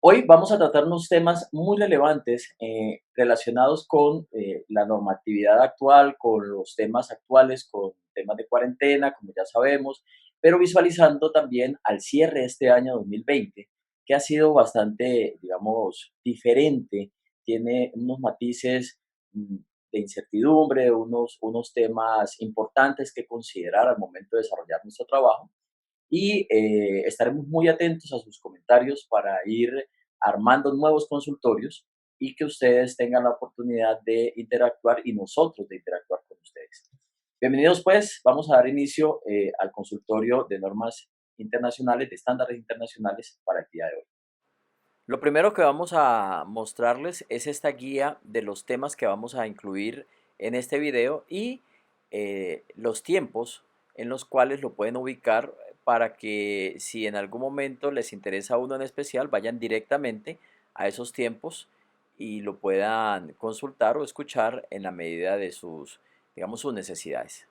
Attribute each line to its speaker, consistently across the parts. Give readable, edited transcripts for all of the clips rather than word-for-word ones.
Speaker 1: Hoy vamos a tratar unos temas muy relevantes relacionados con la normatividad actual, con los temas actuales, con temas de cuarentena, como ya sabemos, pero visualizando también al cierre de este año 2020, que ha sido bastante, digamos, diferente, tiene unos matices mm, de incertidumbre, unos temas importantes que considerar al momento de desarrollar nuestro trabajo y estaremos muy atentos a sus comentarios para ir armando nuevos consultorios y que ustedes tengan la oportunidad de interactuar y nosotros de interactuar con ustedes. Bienvenidos pues, vamos a dar inicio al consultorio de normas internacionales, de estándares internacionales para el día de hoy. Lo primero que vamos a mostrarles es esta guía de los temas que vamos a incluir en este video y los tiempos en los cuales lo pueden ubicar para que si en algún momento les interesa uno en especial, vayan directamente a esos tiempos y lo puedan consultar o escuchar en la medida de sus, digamos, sus necesidades.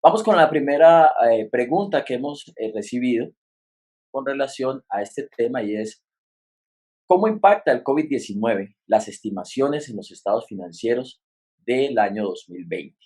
Speaker 1: Vamos con la primera pregunta que hemos recibido con relación a este tema y es: ¿cómo impacta el COVID-19 las estimaciones en los estados financieros del año 2020?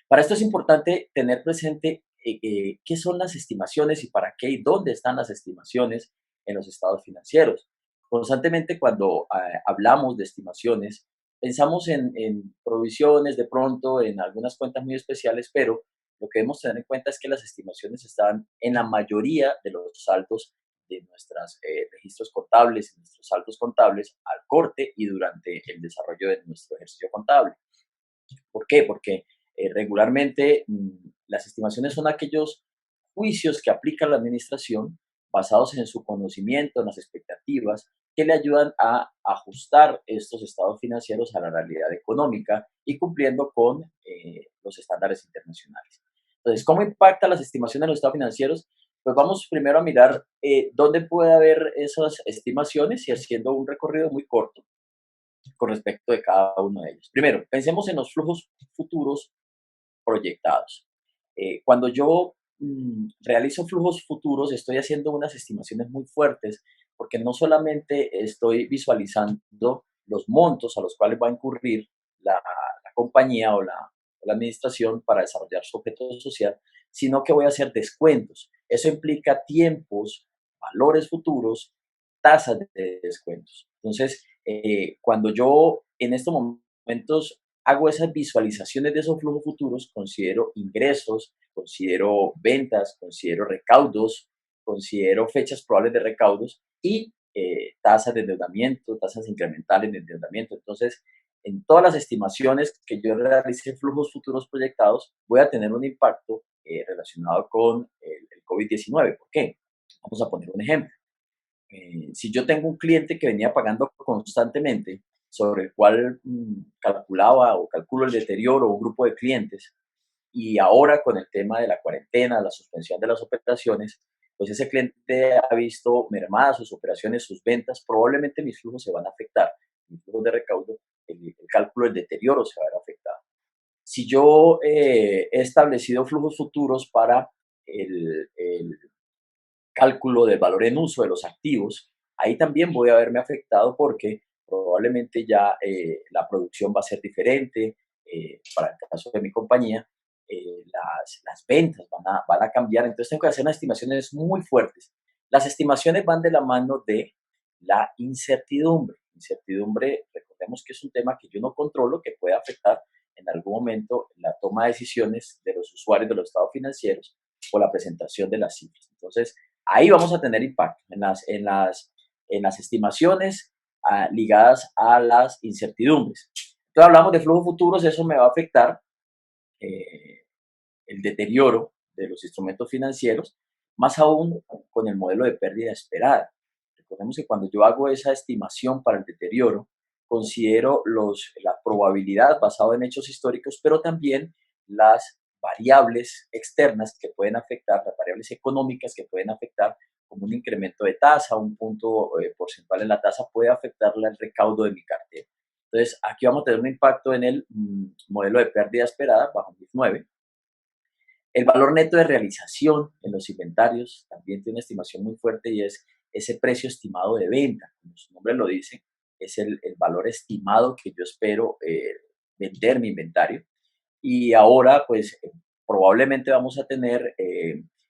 Speaker 1: Para esto es importante tener presente qué son las estimaciones y para qué y dónde están las estimaciones en los estados financieros. Constantemente cuando hablamos de estimaciones, pensamos en provisiones de pronto, en algunas cuentas muy especiales, pero lo que debemos tener en cuenta es que las estimaciones están en la mayoría de los saldos de nuestros registros contables, nuestros saldos contables al corte y durante el desarrollo de nuestro ejercicio contable. ¿Por qué? Porque regularmente las estimaciones son aquellos juicios que aplica la administración basados en su conocimiento, en las expectativas, que le ayudan a ajustar estos estados financieros a la realidad económica y cumpliendo con los estándares internacionales. Entonces, ¿cómo impacta las estimaciones de los estados financieros? Pues vamos primero a mirar dónde puede haber esas estimaciones y haciendo un recorrido muy corto con respecto de cada uno de ellos. Primero, pensemos en los flujos futuros proyectados. Cuando yo realizo flujos futuros, estoy haciendo unas estimaciones muy fuertes porque no solamente estoy visualizando los montos a los cuales va a incurrir la compañía o la administración para desarrollar su objeto social, sino que voy a hacer descuentos. Eso implica tiempos, valores futuros, tasas de descuentos. Entonces, cuando yo en estos momentos hago esas visualizaciones de esos flujos futuros, considero ingresos, considero ventas, considero recaudos, considero fechas probables de recaudos y tasas de endeudamiento, tasas incrementales de endeudamiento. Entonces, en todas las estimaciones que yo realice en flujos futuros proyectados, voy a tener un impacto relacionado con el COVID-19. ¿Por qué? Vamos a poner un ejemplo. Si yo tengo un cliente que venía pagando constantemente, sobre el cual calculaba o calculo el deterioro o un grupo de clientes, y ahora con el tema de la cuarentena, la suspensión de las operaciones, pues ese cliente ha visto mermadas sus operaciones, sus ventas, probablemente mis flujos se van a afectar, mis flujos de recaudo, el cálculo del deterioro se va a ver afectado. Si yo he establecido flujos futuros para el cálculo del valor en uso de los activos, ahí también voy a verme afectado porque probablemente ya la producción va a ser diferente. Para el caso de mi compañía, las ventas van a cambiar. Entonces tengo que hacer unas estimaciones muy fuertes. Las estimaciones van de la mano de la incertidumbre. Incertidumbre, recordemos que es un tema que yo no controlo, que puede afectar en algún momento la toma de decisiones de los usuarios de los estados financieros o la presentación de las cifras. Entonces, ahí vamos a tener impacto en las estimaciones ligadas a las incertidumbres. Entonces hablamos de flujos futuros, eso me va a afectar eh, el deterioro de los instrumentos financieros, más aún con el modelo de pérdida esperada. Recordemos que cuando yo hago esa estimación para el deterioro, considero la probabilidad basada en hechos históricos, pero también las variables externas que pueden afectar, las variables económicas que pueden afectar, como un incremento de tasa, un punto porcentual en la tasa puede afectarle al recaudo de mi cartera. Entonces, aquí vamos a tener un impacto en el modelo de pérdida esperada bajo MIF 9, El valor neto de realización en los inventarios también tiene una estimación muy fuerte y es ese precio estimado de venta. Como su nombre lo dice, es el valor estimado que yo espero vender mi inventario. Y ahora, pues, probablemente vamos a tener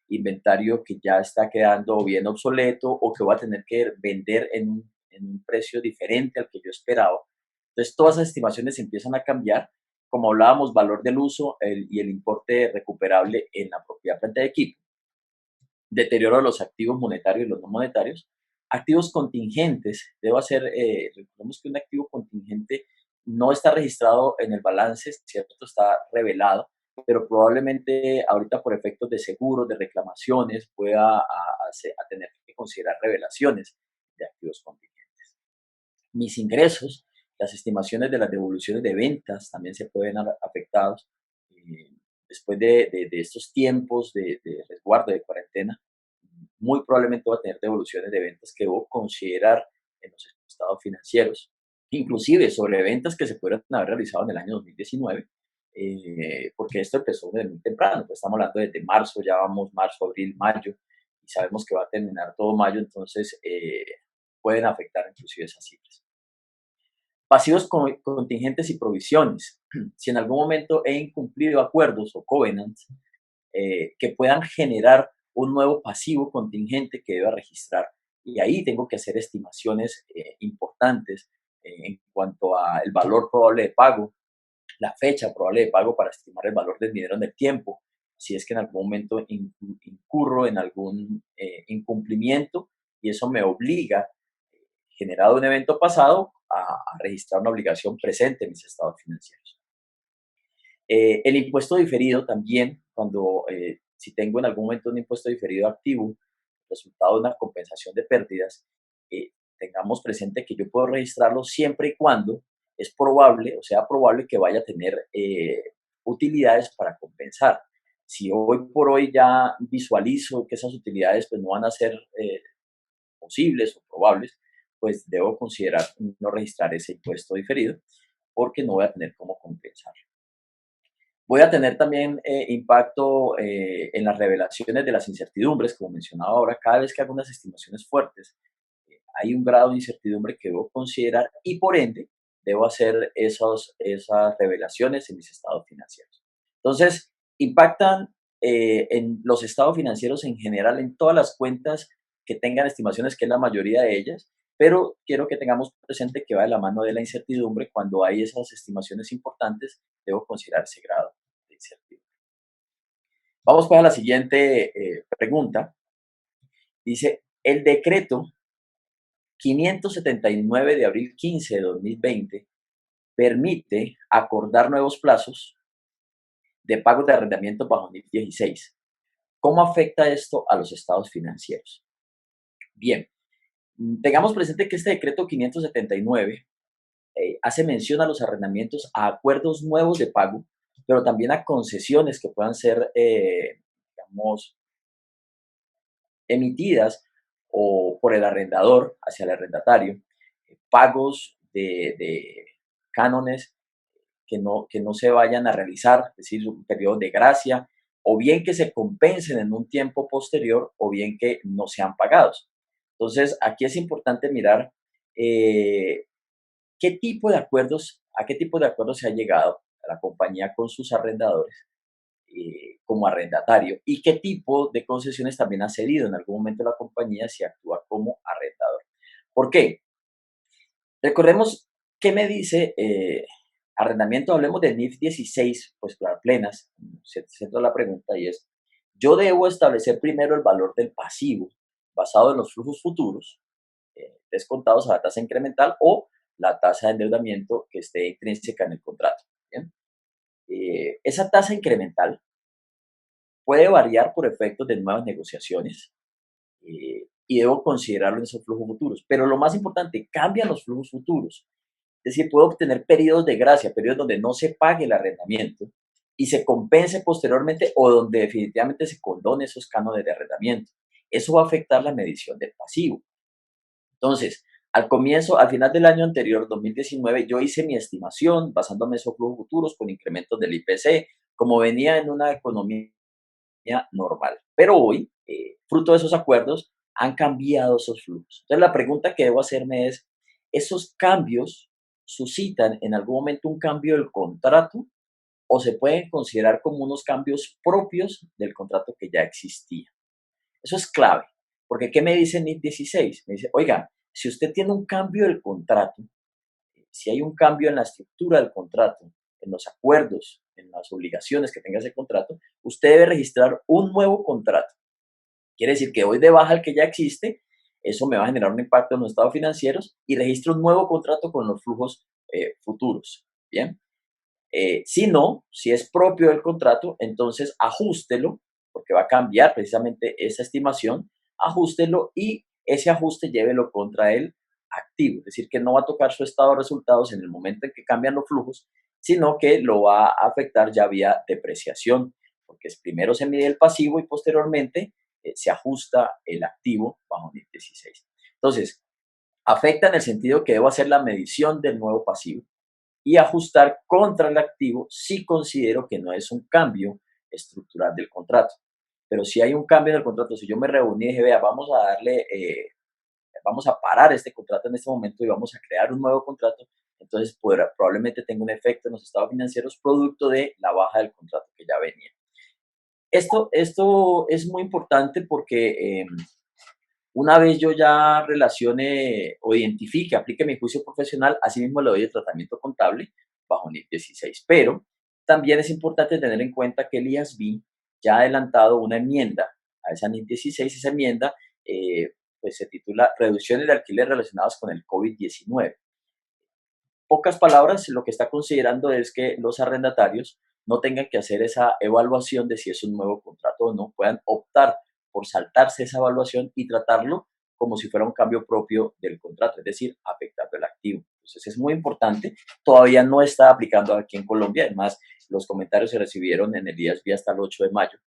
Speaker 1: inventario que ya está quedando bien obsoleto o que voy a tener que vender en un precio diferente al que yo esperaba. Entonces, todas esas estimaciones empiezan a cambiar. Como hablábamos, valor del uso y el importe recuperable en la propiedad planta de equipo, deterioro de los activos monetarios y los no monetarios, activos contingentes, debo hacer, recordemos que un activo contingente no está registrado en el balance, ¿cierto? Está revelado, pero probablemente ahorita por efectos de seguros, de reclamaciones, pueda a tener que considerar revelaciones de activos contingentes. Mis ingresos, las estimaciones de las devoluciones de ventas también se pueden ver afectados. Después de estos tiempos de resguardo, de cuarentena, muy probablemente va a tener devoluciones de ventas que debo considerar en los estados financieros, inclusive sobre ventas que se pudieron haber realizado en el año 2019, porque esto empezó desde muy temprano, pues estamos hablando desde marzo, ya vamos marzo, abril, mayo, y sabemos que va a terminar todo mayo, entonces pueden afectar inclusive esas cifras. Pasivos contingentes y provisiones. Si en algún momento he incumplido acuerdos o covenants que puedan generar un nuevo pasivo contingente que deba registrar. Y ahí tengo que hacer estimaciones importantes en cuanto al valor probable de pago, la fecha probable de pago para estimar el valor del dinero en el tiempo, si es que en algún momento incurro en algún incumplimiento y eso me obliga, generado un evento pasado, a registrar una obligación presente en mis estados financieros. El impuesto diferido también, cuando si tengo en algún momento un impuesto diferido activo, resultado de una compensación de pérdidas, tengamos presente que yo puedo registrarlo siempre y cuando es probable, o sea, probable que vaya a tener utilidades para compensar. Si hoy por hoy ya visualizo que esas utilidades pues, no van a ser posibles o probables, pues debo considerar no registrar ese impuesto diferido porque no voy a tener cómo compensar. Voy a tener también impacto en las revelaciones de las incertidumbres, como mencionaba ahora, cada vez que hago unas estimaciones fuertes, hay un grado de incertidumbre que debo considerar y por ende debo hacer esas revelaciones en mis estados financieros. Entonces, impactan en los estados financieros en general, en todas las cuentas que tengan estimaciones, que es la mayoría de ellas, pero quiero que tengamos presente que va de la mano de la incertidumbre. Cuando hay esas estimaciones importantes, debo considerar ese grado de incertidumbre. Vamos pues a la siguiente pregunta. Dice, el decreto 579 de abril 15 de 2020 permite acordar nuevos plazos de pagos de arrendamiento bajo NIF 16. ¿Cómo afecta esto a los estados financieros? Bien, tengamos presente que este decreto 579 hace mención a los arrendamientos, a acuerdos nuevos de pago, pero también a concesiones que puedan ser, digamos, emitidas o por el arrendador hacia el arrendatario, pagos de cánones que no se vayan a realizar, es decir, un periodo de gracia, o bien que se compensen en un tiempo posterior, o bien que no sean pagados. Entonces, aquí es importante mirar eh, qué tipo de acuerdos, a qué tipo de acuerdos se ha llegado a la compañía con sus arrendadores como arrendatario y qué tipo de concesiones también ha cedido en algún momento la compañía si actúa como arrendador. ¿Por qué? Recordemos qué me dice arrendamiento, hablemos de NIF 16, pues para plenas, se centra la pregunta y es, yo debo establecer primero el valor del pasivo basado en los flujos futuros, descontados a la tasa incremental o la tasa de endeudamiento que esté intrínseca en el contrato. ¿Bien? Esa tasa incremental puede variar por efectos de nuevas negociaciones y debo considerarlo en esos flujos futuros. Pero lo más importante, cambian los flujos futuros. Es decir, puedo obtener periodos de gracia, periodos donde no se pague el arrendamiento y se compense posteriormente o donde definitivamente se condone esos cánones de arrendamiento. Eso va a afectar la medición del pasivo. Entonces, al comienzo, al final del año anterior, 2019, yo hice mi estimación basándome en esos flujos futuros con incrementos del IPC. Como venía en una economía normal. Pero hoy, fruto de esos acuerdos, han cambiado esos flujos. Entonces, la pregunta que debo hacerme es, ¿esos cambios suscitan en algún momento un cambio del contrato o se pueden considerar como unos cambios propios del contrato que ya existía? Eso es clave, porque ¿qué me dice NIF 16? Me dice, oiga, si usted tiene un cambio del contrato, si hay un cambio en la estructura del contrato, en los acuerdos, en las obligaciones que tenga ese contrato, usted debe registrar un nuevo contrato. Quiere decir que hoy de baja el que ya existe, eso me va a generar un impacto en los estados financieros y registro un nuevo contrato con los flujos futuros. Bien. Si no, si es propio del contrato, entonces ajústelo, porque va a cambiar precisamente esa estimación, ajústelo y ese ajuste llévelo contra el activo, es decir, que no va a tocar su estado de resultados en el momento en que cambian los flujos, sino que lo va a afectar ya vía depreciación, porque primero se mide el pasivo y posteriormente se ajusta el activo bajo NIF 16. Entonces, afecta en el sentido que debo hacer la medición del nuevo pasivo y ajustar contra el activo si considero que no es un cambio estructural del contrato. Pero si hay un cambio en el contrato, si yo me reuní y dije, vea, vamos a parar este contrato en este momento y vamos a crear un nuevo contrato, entonces probablemente tenga un efecto en los estados financieros producto de la baja del contrato que ya venía. Esto es muy importante porque una vez yo ya relacione o identifique, aplique mi juicio profesional, asimismo le doy el tratamiento contable bajo NIF 16. Pero también es importante tener en cuenta que el IASB ya ha adelantado una enmienda a esa NIF 16. Esa enmienda pues se titula Reducciones de alquiler relacionadas con el COVID-19. Pocas palabras, lo que está considerando es que los arrendatarios no tengan que hacer esa evaluación de si es un nuevo contrato o no, puedan optar por saltarse esa evaluación y tratarlo como si fuera un cambio propio del contrato, es decir, afectando el activo. Entonces es muy importante, todavía no está aplicando aquí en Colombia, además los comentarios se recibieron en el IASB hasta el 8 de mayo,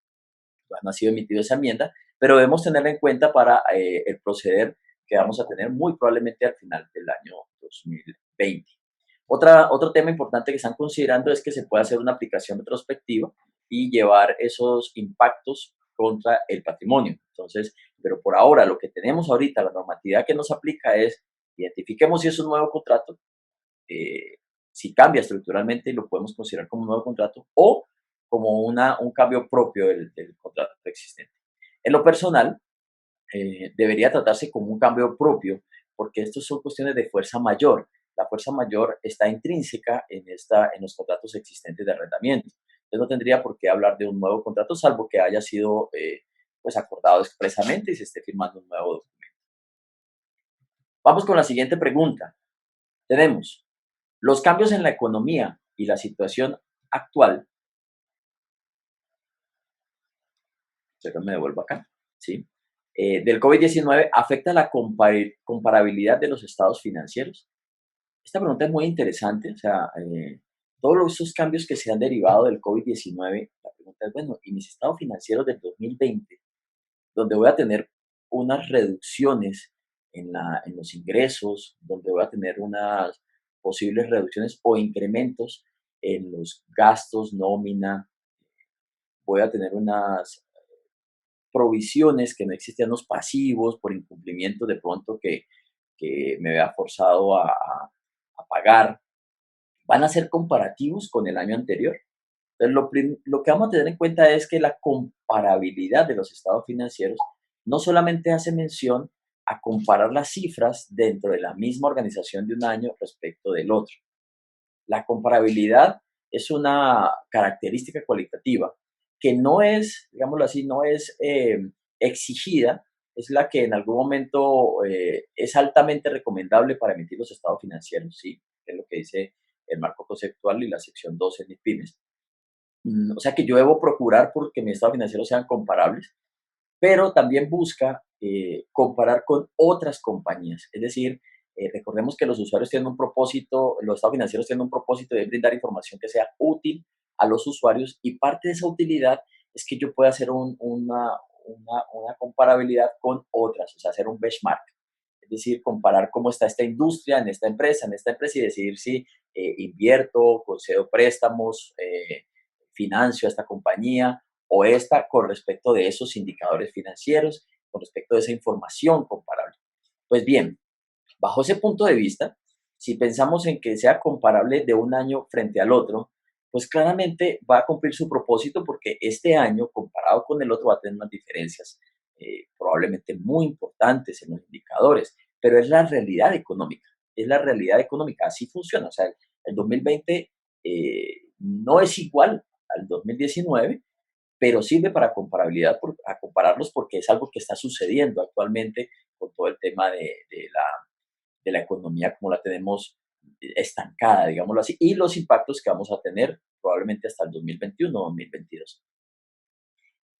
Speaker 1: no ha sido emitida esa enmienda, pero debemos tenerla en cuenta para el proceder que vamos a tener muy probablemente al final del año 2020. Otro tema importante que están considerando es que se pueda hacer una aplicación retrospectiva y llevar esos impactos contra el patrimonio. Entonces, pero por ahora, lo que tenemos ahorita, la normatividad que nos aplica es, identifiquemos si es un nuevo contrato, si cambia estructuralmente, lo podemos considerar como un nuevo contrato o como un cambio propio del contrato existente. En lo personal, debería tratarse como un cambio propio, porque estos son cuestiones de fuerza mayor. La fuerza mayor está intrínseca en los contratos existentes de arrendamiento. Entonces no tendría por qué hablar de un nuevo contrato, salvo que haya sido pues acordado expresamente y se esté firmando un nuevo documento. Vamos con la siguiente pregunta. Tenemos los cambios en la economía y la situación actual. Pero me devuelvo acá, ¿sí? Del COVID-19 afecta la comparabilidad de los estados financieros. Esta pregunta es muy interesante, o sea, todos esos cambios que se han derivado del COVID-19, la pregunta es, bueno, ¿y mis estados financieros del 2020, donde voy a tener unas reducciones en los ingresos, donde voy a tener unas posibles reducciones o incrementos en los gastos, nómina, voy a tener unas provisiones que no existían, los pasivos por incumplimiento de pronto que me vea forzado a pagar, van a ser comparativos con el año anterior. Entonces, lo que vamos a tener en cuenta es que la comparabilidad de los estados financieros no solamente hace mención a comparar las cifras dentro de la misma organización de un año respecto del otro. La comparabilidad es una característica cualitativa que no es, digámoslo así, no es exigida, es la que en algún momento es altamente recomendable para emitir los estados financieros, ¿sí? Que es lo que dice el marco conceptual y la sección 12 de MIPIMES. O sea que yo debo procurar porque mis estados financieros sean comparables, pero también busca comparar con otras compañías. Es decir, recordemos que los usuarios tienen un propósito, los estados financieros tienen un propósito de brindar información que sea útil a los usuarios y parte de esa utilidad es que yo pueda hacer una comparabilidad con otras, o sea, hacer un benchmark. Es decir, comparar cómo está esta industria en esta empresa y decidir si invierto, concedo préstamos, financio a esta compañía o esta con respecto de esos indicadores financieros, con respecto de esa información comparable. Pues bien, bajo ese punto de vista, si pensamos en que sea comparable de un año frente al otro, pues claramente va a cumplir su propósito porque este año, comparado con el otro, va a tener unas diferencias probablemente muy importantes en los indicadores, pero es la realidad económica, es la realidad económica, así funciona. O sea, el 2020 no es igual al 2019, pero sirve para comparabilidad, a compararlos porque es algo que está sucediendo actualmente con todo el tema de la economía como la tenemos estancada, digámoslo así, y los impactos que vamos a tener probablemente hasta el 2021 o 2022.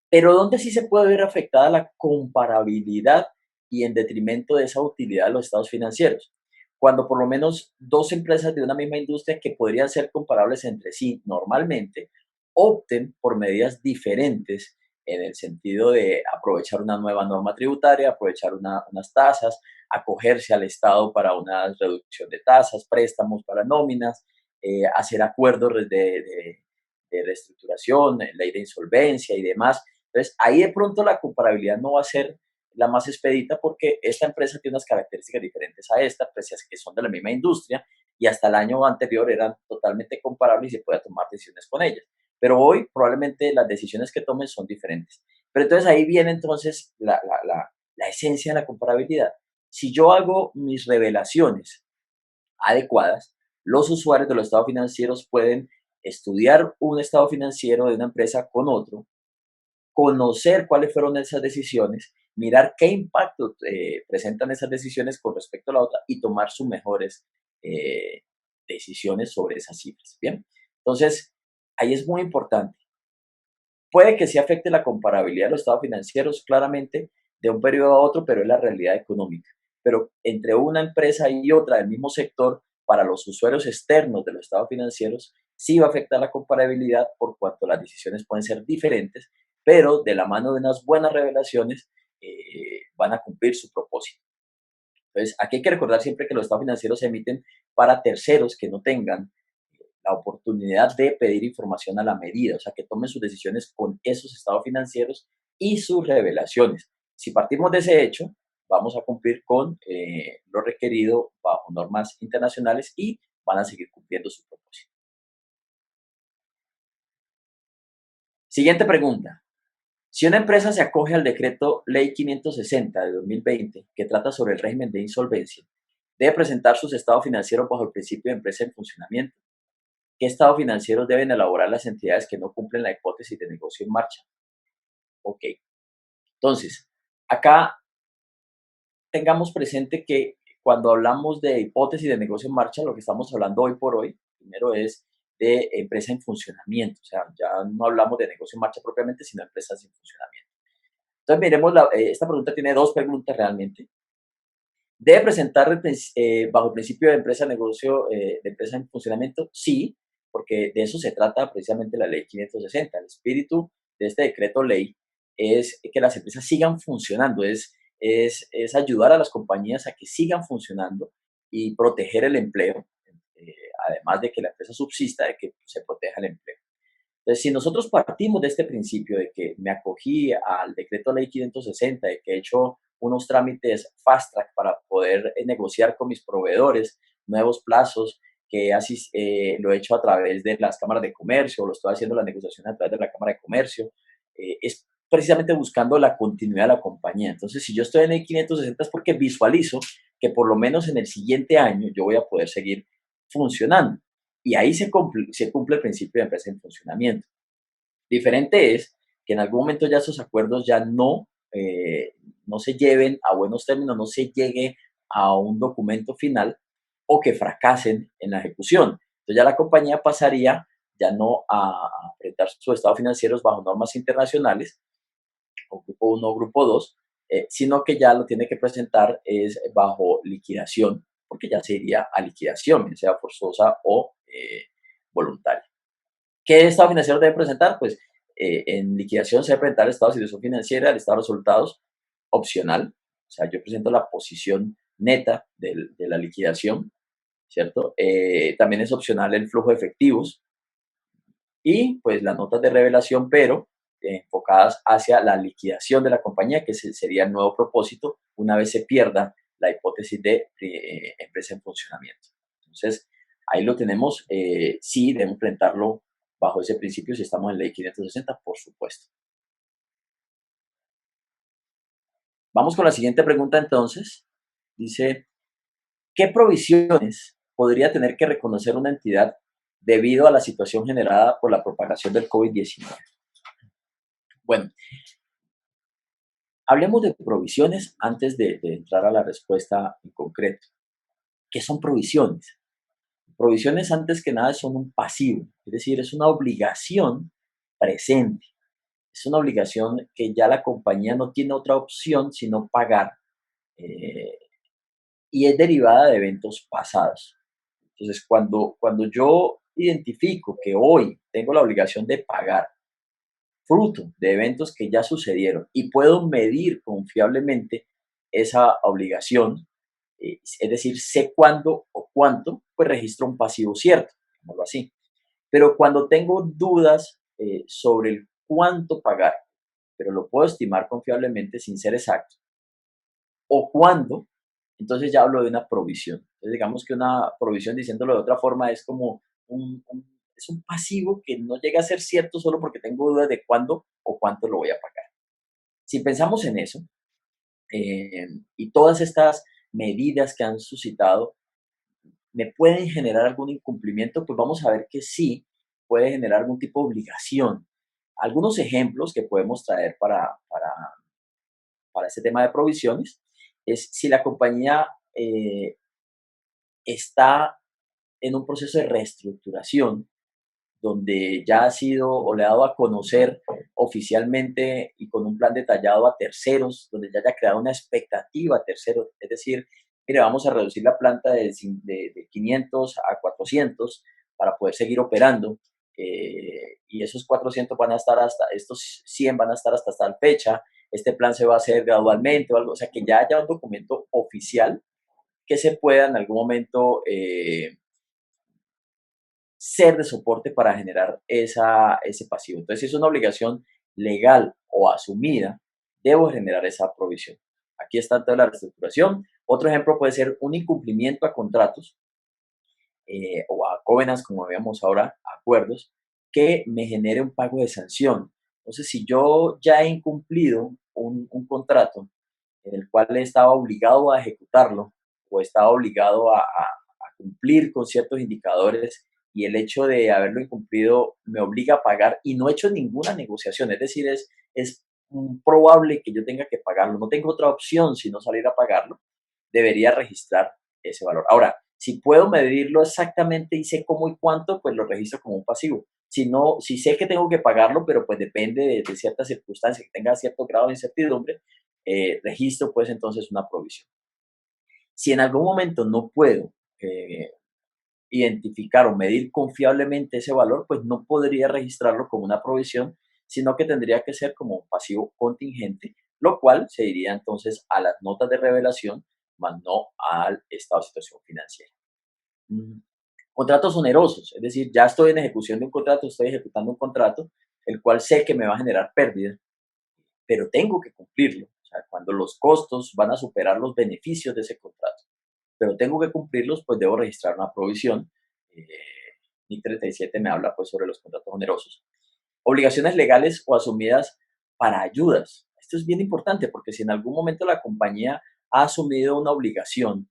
Speaker 1: Pero ¿dónde sí se puede ver afectada la comparabilidad y en detrimento de esa utilidad de los estados financieros? Cuando por lo menos dos empresas de una misma industria que podrían ser comparables entre sí normalmente opten por medidas diferentes en el sentido de aprovechar una nueva norma tributaria, aprovechar unas tasas, acogerse al Estado para una reducción de tasas, préstamos para nóminas, hacer acuerdos de reestructuración, ley de insolvencia y demás. Entonces, ahí de pronto la comparabilidad no va a ser la más expedita porque esta empresa tiene unas características diferentes a esta, pese a que son de la misma industria y hasta el año anterior eran totalmente comparables y se puede tomar decisiones con ellas. Pero hoy probablemente las decisiones que tomen son diferentes. Pero entonces ahí viene entonces la esencia de la comparabilidad. Si yo hago mis revelaciones adecuadas, los usuarios de los estados financieros pueden estudiar un estado financiero de una empresa con otro, conocer cuáles fueron esas decisiones, mirar qué impacto presentan esas decisiones con respecto a la otra y tomar sus mejores eh, decisiones sobre esas cifras. Bien, entonces ahí es muy importante. Puede que sí afecte la comparabilidad de los estados financieros claramente de un periodo a otro, pero es la realidad económica. Pero entre una empresa y otra del mismo sector, para los usuarios externos de los estados financieros, sí va a afectar la comparabilidad por cuanto las decisiones pueden ser diferentes, pero de la mano de unas buenas revelaciones van a cumplir su propósito. Entonces, aquí hay que recordar siempre que los estados financieros se emiten para terceros que no tengan la oportunidad de pedir información a la medida, o sea, que tomen sus decisiones con esos estados financieros y sus revelaciones. Si partimos de ese hecho, vamos a cumplir con lo requerido bajo normas internacionales y van a seguir cumpliendo su propósito. Siguiente pregunta. Si una empresa se acoge al decreto Ley 560 de 2020, que trata sobre el régimen de insolvencia, debe presentar sus estados financieros bajo el principio de empresa en funcionamiento. ¿Qué estados financieros deben elaborar las entidades que no cumplen la hipótesis de negocio en marcha? Ok, entonces, acá tengamos presente que cuando hablamos de hipótesis de negocio en marcha, lo que estamos hablando hoy por hoy, primero es de empresa en funcionamiento, o sea, ya no hablamos de negocio en marcha propiamente, sino de empresas en funcionamiento. Entonces, miremos, esta pregunta tiene dos preguntas realmente. ¿Debe presentar bajo el principio de empresa negocio, de empresa en funcionamiento? Sí, porque de eso se trata precisamente la ley 560. El espíritu de este decreto ley es que las empresas sigan funcionando, es ayudar a las compañías a que sigan funcionando y proteger el empleo, eh, además de que la empresa subsista, de que se proteja el empleo. Entonces, si nosotros partimos de este principio de que me acogí al decreto ley 560, de que he hecho unos trámites fast track para poder negociar con mis proveedores nuevos plazos, que así lo he hecho a través de las cámaras de comercio, lo estoy haciendo las negociaciones a través de la Cámara de Comercio, es precisamente buscando la continuidad de la compañía. Entonces, si yo estoy en el 560 es porque visualizo que por lo menos en el siguiente año yo voy a poder seguir funcionando. Y ahí se cumple el principio de empresa en funcionamiento. Diferente es que en algún momento ya esos acuerdos ya no se lleven a buenos términos, no se llegue a un documento final o que fracasen en la ejecución. Entonces ya la compañía pasaría ya no a presentar sus estados financieros bajo normas internacionales, o grupo uno o grupo 2, sino que ya lo tiene que presentar es bajo liquidación, porque ya se iría a liquidación, sea forzosa o voluntaria. ¿Qué estado financiero debe presentar? Pues en liquidación se debe presentar el estado de situación financiera, el estado de resultados opcional. O sea, yo presento la posición neta de la liquidación, ¿cierto? También es opcional el flujo de efectivos y pues las notas de revelación, pero enfocadas hacia la liquidación de la compañía, que sería el nuevo propósito una vez se pierda la hipótesis de empresa en funcionamiento. Entonces, ahí lo tenemos, sí, debemos implementarlo bajo ese principio si estamos en ley 560, por supuesto. Vamos con la siguiente pregunta entonces. Dice, ¿qué provisiones podría tener que reconocer una entidad debido a la situación generada por la propagación del COVID-19? Bueno, hablemos de provisiones antes de entrar a la respuesta en concreto. ¿Qué son provisiones? Provisiones antes que nada son un pasivo, es decir, es una obligación presente. Es una obligación que ya la compañía no tiene otra opción sino pagar, eh, y es derivada de eventos pasados. Entonces, cuando yo identifico que hoy tengo la obligación de pagar fruto de eventos que ya sucedieron y puedo medir confiablemente esa obligación, es decir, sé cuándo o cuánto, pues registro un pasivo cierto, digámoslo así. Pero cuando tengo dudas sobre el cuánto pagar, pero lo puedo estimar confiablemente sin ser exacto, o cuándo, entonces ya hablo de una provisión. Entonces digamos que una provisión, diciéndolo de otra forma, es como es un pasivo que no llega a ser cierto solo porque tengo dudas de cuándo o cuánto lo voy a pagar. Si pensamos en eso, y todas estas medidas que han suscitado me pueden generar algún incumplimiento, pues vamos a ver que sí puede generar algún tipo de obligación. Algunos ejemplos que podemos traer para este tema de provisiones es si la compañía está en un proceso de reestructuración donde ya ha sido o le ha dado a conocer oficialmente y con un plan detallado a terceros, donde ya haya creado una expectativa a terceros, es decir, mire, vamos a reducir la planta de 500 a 400 para poder seguir operando, y esos 400 van a estar hasta, estos 100 van a estar hasta tal fecha, este plan se va a hacer gradualmente o algo, o sea, que ya haya un documento oficial que se pueda en algún momento ser de soporte para generar ese pasivo. Entonces, si es una obligación legal o asumida, debo generar esa provisión. Aquí está toda la reestructuración. Otro ejemplo puede ser un incumplimiento a contratos, o a covenants, como veamos ahora, acuerdos, que me genere un pago de sanción. Entonces, si yo ya he incumplido un contrato en el cual estaba obligado a ejecutarlo o estaba obligado a cumplir con ciertos indicadores y el hecho de haberlo incumplido me obliga a pagar y no he hecho ninguna negociación, es decir, es probable que yo tenga que pagarlo, no tengo otra opción sino salir a pagarlo, debería registrar ese valor. Ahora, si puedo medirlo exactamente y sé cómo y cuánto, pues lo registro como un pasivo. Si no, si sé que tengo que pagarlo, pero pues depende de ciertas circunstancias, que tenga cierto grado de incertidumbre, registro pues entonces una provisión. Si en algún momento no puedo identificar o medir confiablemente ese valor, pues no podría registrarlo como una provisión, sino que tendría que ser como un pasivo contingente, lo cual se iría entonces a las notas de revelación, más no al estado de situación financiera. Mm, Contratos onerosos, es decir, ya estoy en ejecución de un contrato, estoy ejecutando un contrato, el cual sé que me va a generar pérdida, pero tengo que cumplirlo. O sea, cuando los costos van a superar los beneficios de ese contrato, pero tengo que cumplirlos, pues debo registrar una provisión. Eh, NIC 37 me habla pues sobre los contratos onerosos. Obligaciones legales o asumidas para ayudas. Esto es bien importante porque si en algún momento la compañía ha asumido una obligación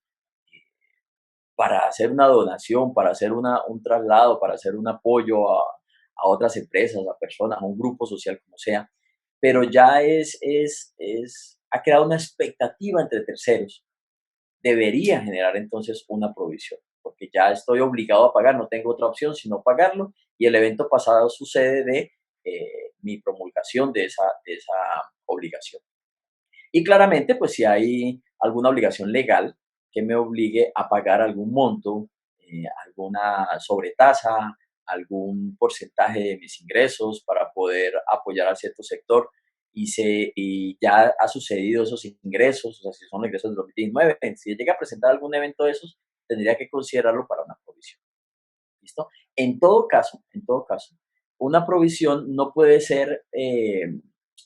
Speaker 1: para hacer una donación, para hacer un traslado, para hacer un apoyo a otras empresas, a personas, a un grupo social, como sea, pero ya ha creado una expectativa entre terceros, debería generar entonces una provisión, porque ya estoy obligado a pagar, no tengo otra opción sino pagarlo, y el evento pasado sucede de mi promulgación de esa obligación. Y claramente, pues si hay alguna obligación legal que me obligue a pagar algún monto, alguna sobretasa, algún porcentaje de mis ingresos para poder apoyar a cierto sector y ya ha sucedido esos ingresos, o sea, si son los ingresos del 2019, si llega a presentar algún evento de esos, tendría que considerarlo para una provisión. ¿Listo? En todo caso, una provisión no puede ser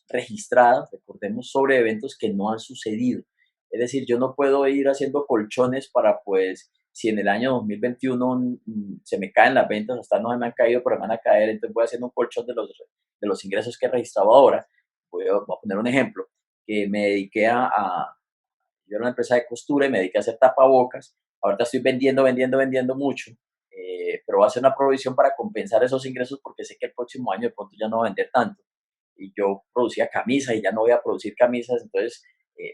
Speaker 1: registrada, recordemos, sobre eventos que no han sucedido. Es decir, yo no puedo ir haciendo colchones para, pues, si en el año 2021 se me caen las ventas, hasta no se me han caído, pero me van a caer, entonces voy haciendo un colchón de los ingresos que he registrado ahora. Voy a poner un ejemplo, que me dediqué yo era una empresa de costura y me dediqué a hacer tapabocas. Ahorita estoy vendiendo mucho, pero voy a hacer una provisión para compensar esos ingresos porque sé que el próximo año de pronto ya no voy a vender tanto. Y yo producía camisas y ya no voy a producir camisas, entonces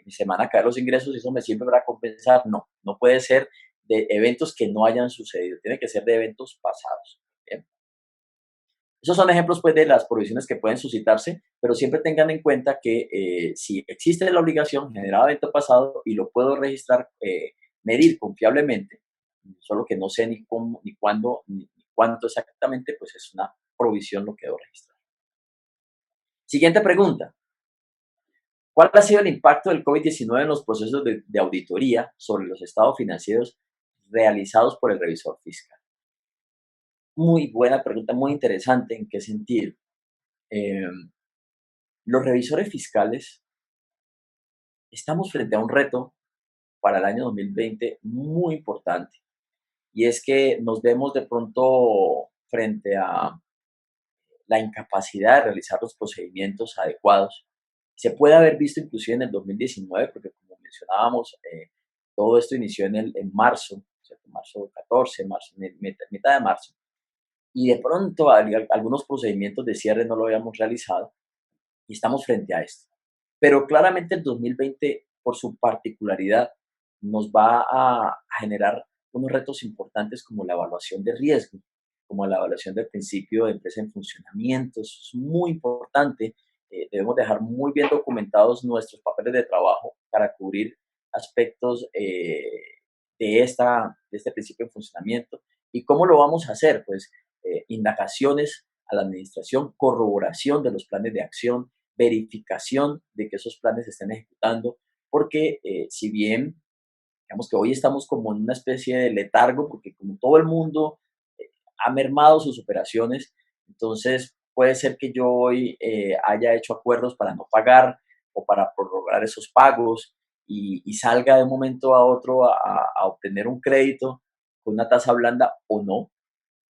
Speaker 1: se me van a caer los ingresos y eso me sirve para compensar. No, no puede ser de eventos que no hayan sucedido, tiene que ser de eventos pasados. ¿Bien? Esos son ejemplos pues, de las provisiones que pueden suscitarse, pero siempre tengan en cuenta que si existe la obligación generada evento pasado y lo puedo registrar, medir confiablemente, solo que no sé ni cómo, ni cuándo, ni cuánto exactamente, pues es una provisión lo que debo registrar. Siguiente pregunta. ¿Cuál ha sido el impacto del COVID-19 en los procesos de auditoría sobre los estados financieros realizados por el revisor fiscal? Muy buena pregunta, muy interesante. ¿En qué sentido? Eh, los revisores fiscales estamos frente a un reto para el año 2020 muy importante y es que nos vemos de pronto frente a la incapacidad de realizar los procedimientos adecuados. Se puede haber visto inclusive en el 2019 porque como mencionábamos, todo esto inició en marzo, ¿cierto? Marzo 14, marzo, mitad de marzo, y de pronto algunos procedimientos de cierre no lo habíamos realizado y estamos frente a esto. Pero claramente el 2020, por su particularidad, nos va a generar unos retos importantes como la evaluación de riesgo, como la evaluación del principio de empresa en funcionamiento. Eso es muy importante. Debemos dejar muy bien documentados nuestros papeles de trabajo para cubrir aspectos de este principio en funcionamiento. ¿Y cómo lo vamos a hacer? Pues indagaciones a la administración, corroboración de los planes de acción, verificación de que esos planes se estén ejecutando, porque si bien, digamos que hoy estamos como en una especie de letargo, porque como todo el mundo ha mermado sus operaciones, entonces puede ser que yo hoy haya hecho acuerdos para no pagar o para prorrogar esos pagos y salga de un momento a otro a obtener un crédito con una tasa blanda o no,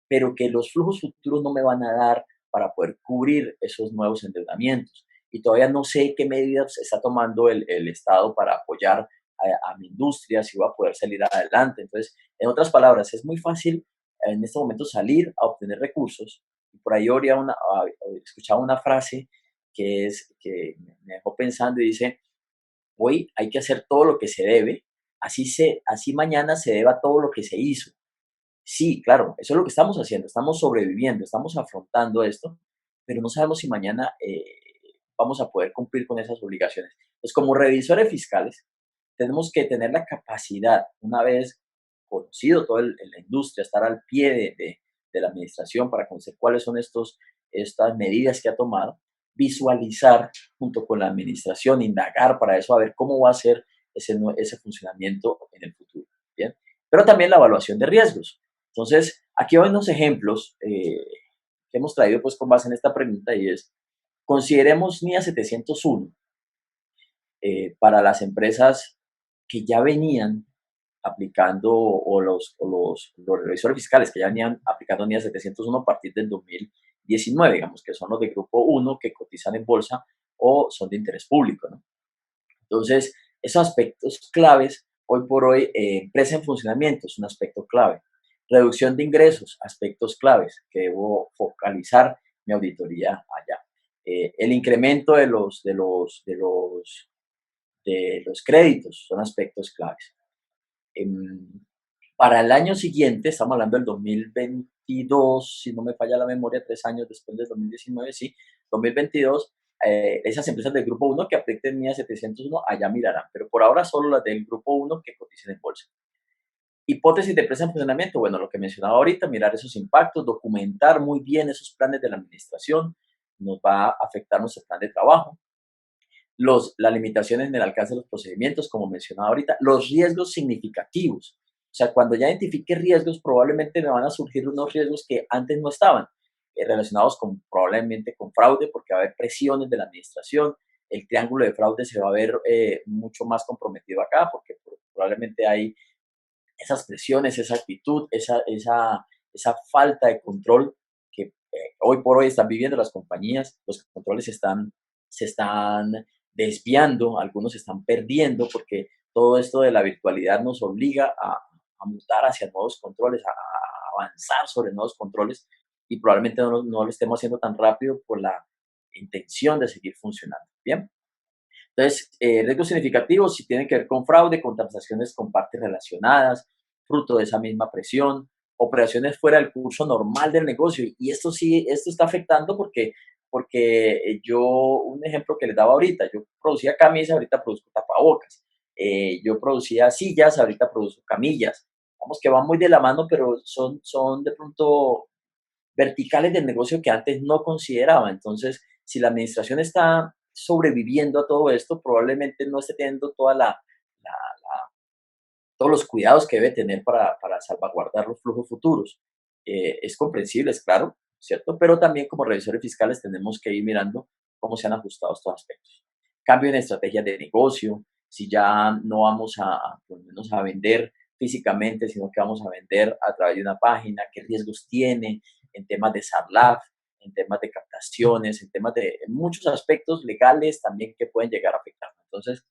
Speaker 1: pero que los flujos futuros no me van a dar para poder cubrir esos nuevos endeudamientos. Y todavía no sé qué medidas está tomando el Estado para apoyar a mi industria, si va a poder salir adelante. Entonces, en otras palabras, es muy fácil en este momento salir a obtener recursos. Y por ahí escuchaba una frase que me dejó pensando y dice, hoy hay que hacer todo lo que se debe, así mañana se deba todo lo que se hizo. Sí, claro, eso es lo que estamos haciendo, estamos sobreviviendo, estamos afrontando esto, pero no sabemos si mañana vamos a poder cumplir con esas obligaciones. Pues como revisores fiscales, tenemos que tener la capacidad, una vez conocido toda la industria, estar al pie de la administración para conocer cuáles son estas medidas que ha tomado, visualizar junto con la administración, indagar para eso, a ver cómo va a ser ese funcionamiento en el futuro. ¿Bien? Pero también la evaluación de riesgos. Entonces, aquí hay unos ejemplos que hemos traído pues con base en esta pregunta y es, consideremos NIA 701 para las empresas que ya venían aplicando los revisores fiscales que ya venían aplicando NIA 701 a partir del 2019, digamos que son los de grupo uno que cotizan en bolsa o son de interés público, ¿no? Entonces, esos aspectos claves, hoy por hoy, empresa en funcionamiento es un aspecto clave. Reducción de ingresos, aspectos claves que debo focalizar mi auditoría allá. El incremento de los créditos son aspectos claves. Em, para el año siguiente, estamos hablando del 2022, si no me falla la memoria, 3 años después del 2019, sí, 2022, esas empresas del grupo uno que apliquen MIA 701 allá mirarán, pero por ahora solo las del grupo uno que coticen en bolsa. Hipótesis de empresa en funcionamiento, bueno, lo que mencionaba ahorita, mirar esos impactos, documentar muy bien esos planes de la administración, nos va a afectar nuestro plan de trabajo. Las limitaciones en el alcance de los procedimientos, como mencionaba ahorita, los riesgos significativos. O sea, cuando ya identifique riesgos, probablemente me van a surgir unos riesgos que antes no estaban. relacionados con probablemente con fraude, porque va a haber presiones de la administración. El triángulo de fraude se va a ver mucho más comprometido acá, porque probablemente hay esas presiones, esa actitud, esa falta de control que hoy por hoy están viviendo las compañías. Los controles se están desviando, algunos se están perdiendo porque todo esto de la virtualidad nos obliga a mutar hacia nuevos controles, a avanzar sobre nuevos controles y probablemente no lo estemos haciendo tan rápido por la intención de seguir funcionando. Bien. Entonces, riesgos significativos si tienen que ver con fraude, con transacciones con partes relacionadas, fruto de esa misma presión, operaciones fuera del curso normal del negocio. Y esto sí, esto está afectando porque yo, un ejemplo que les daba ahorita, yo producía camisas, ahorita produzco tapabocas. Yo producía sillas, ahorita produzco camillas. Vamos que van muy de la mano, pero son de pronto verticales del negocio que antes no consideraba. Entonces, si la administración está sobreviviendo a todo esto, probablemente no esté teniendo todos los cuidados que debe tener para salvaguardar los flujos futuros. Es comprensible, es claro, ¿cierto? Pero también como revisores fiscales tenemos que ir mirando cómo se han ajustado estos aspectos. Cambio en estrategias de negocio, si ya no vamos por lo menos a vender físicamente, sino que vamos a vender a través de una página, qué riesgos tiene en temas de SARLAF, en temas de captaciones, en temas de muchos aspectos legales también que pueden llegar a afectar. Entonces,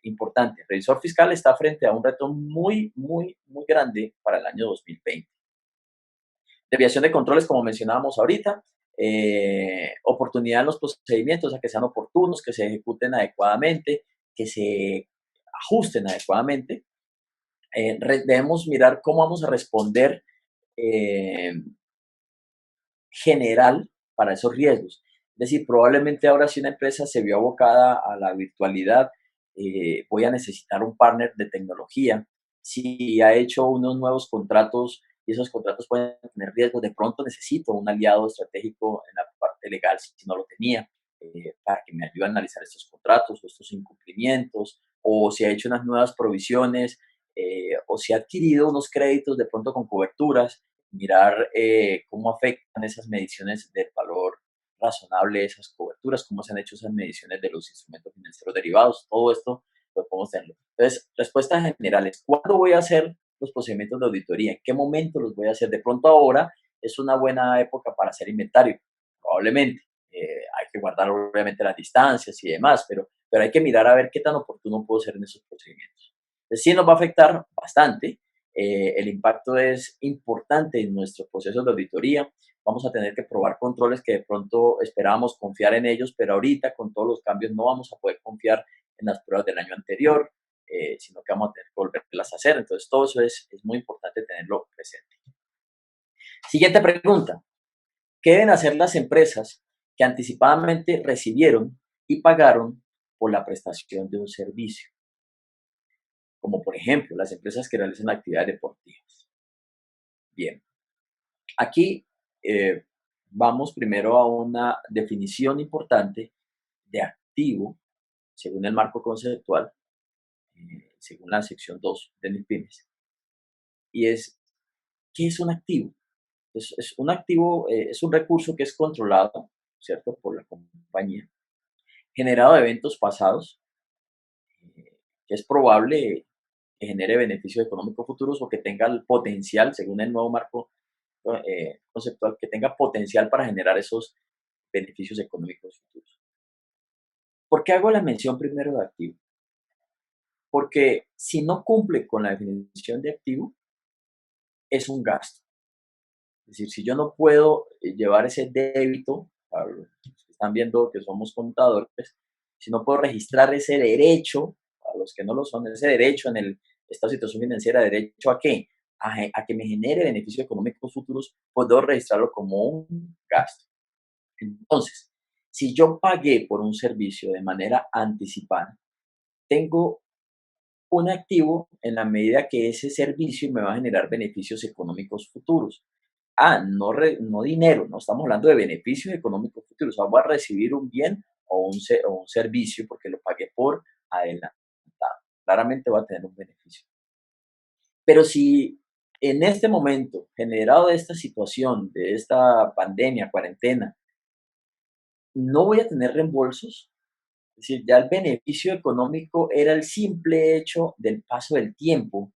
Speaker 1: importante. El revisor fiscal está frente a un reto muy, muy, muy grande para el año 2020. Desviación de controles, como mencionábamos ahorita, oportunidad en los procedimientos, a que sean oportunos, que se ejecuten adecuadamente, que se ajusten adecuadamente. Debemos mirar cómo vamos a responder eh, general para esos riesgos. Es decir, probablemente ahora si una empresa se vio abocada a la virtualidad, voy a necesitar un partner de tecnología. Si ha hecho unos nuevos contratos y esos contratos pueden tener riesgos, de pronto necesito un aliado estratégico en la parte legal si no lo tenía, para que me ayude a analizar estos contratos o estos incumplimientos, o si ha hecho unas nuevas provisiones, o si ha adquirido unos créditos de pronto con coberturas, mirar cómo afectan esas mediciones del valor razonable de esas coberturas, cómo se han hecho esas mediciones de los instrumentos financieros derivados, todo esto lo podemos tenerlo. Entonces, respuestas generales, ¿cuándo voy a hacer los procedimientos de auditoría? ¿En qué momento los voy a hacer? De pronto ahora es una buena época para hacer inventario, probablemente. Hay que guardar obviamente las distancias y demás, pero hay que mirar a ver qué tan oportuno puedo ser en esos procedimientos. Entonces, sí nos va a afectar bastante, el impacto es importante en nuestros procesos de auditoría. Vamos a tener que probar controles que de pronto esperábamos confiar en ellos, pero ahorita con todos los cambios no vamos a poder confiar en las pruebas del año anterior, sino que vamos a tener que volverlas a hacer. Entonces, todo eso es muy importante tenerlo presente. Siguiente pregunta. ¿Qué deben hacer las empresas que anticipadamente recibieron y pagaron por la prestación de un servicio? Como por ejemplo, las empresas que realizan actividades deportivas. Bien, aquí vamos primero a una definición importante de activo, según el marco conceptual, según la sección 2 de MIPIMES, y es, ¿qué es un activo? Es un activo, es un recurso que es controlado, ¿cierto?, por la compañía, generado de eventos pasados, que es probable que genere beneficios económicos futuros o que tenga el potencial, según el nuevo marco conceptual, que tenga potencial para generar esos beneficios económicos futuros. ¿Por qué hago la mención primero de activo? Porque si no cumple con la definición de activo, es un gasto. Es decir, si yo no puedo llevar ese débito, a los que están viendo que somos contadores, si no puedo registrar ese derecho, a los que no lo son, ese derecho en el estado de situación financiera, ¿derecho a qué? A que me genere beneficios económicos futuros, puedo registrarlo como un gasto. Entonces, si yo pagué por un servicio de manera anticipada, tengo un activo en la medida que ese servicio me va a generar beneficios económicos futuros. No dinero, no estamos hablando de beneficios económicos futuros. O sea, voy a recibir un bien o un servicio porque lo pagué por adelantado. Claramente va a tener un beneficio. Pero si En este momento, generado de esta situación, de esta pandemia, cuarentena, no voy a tener reembolsos. Es decir, ya el beneficio económico era el simple hecho del paso del tiempo,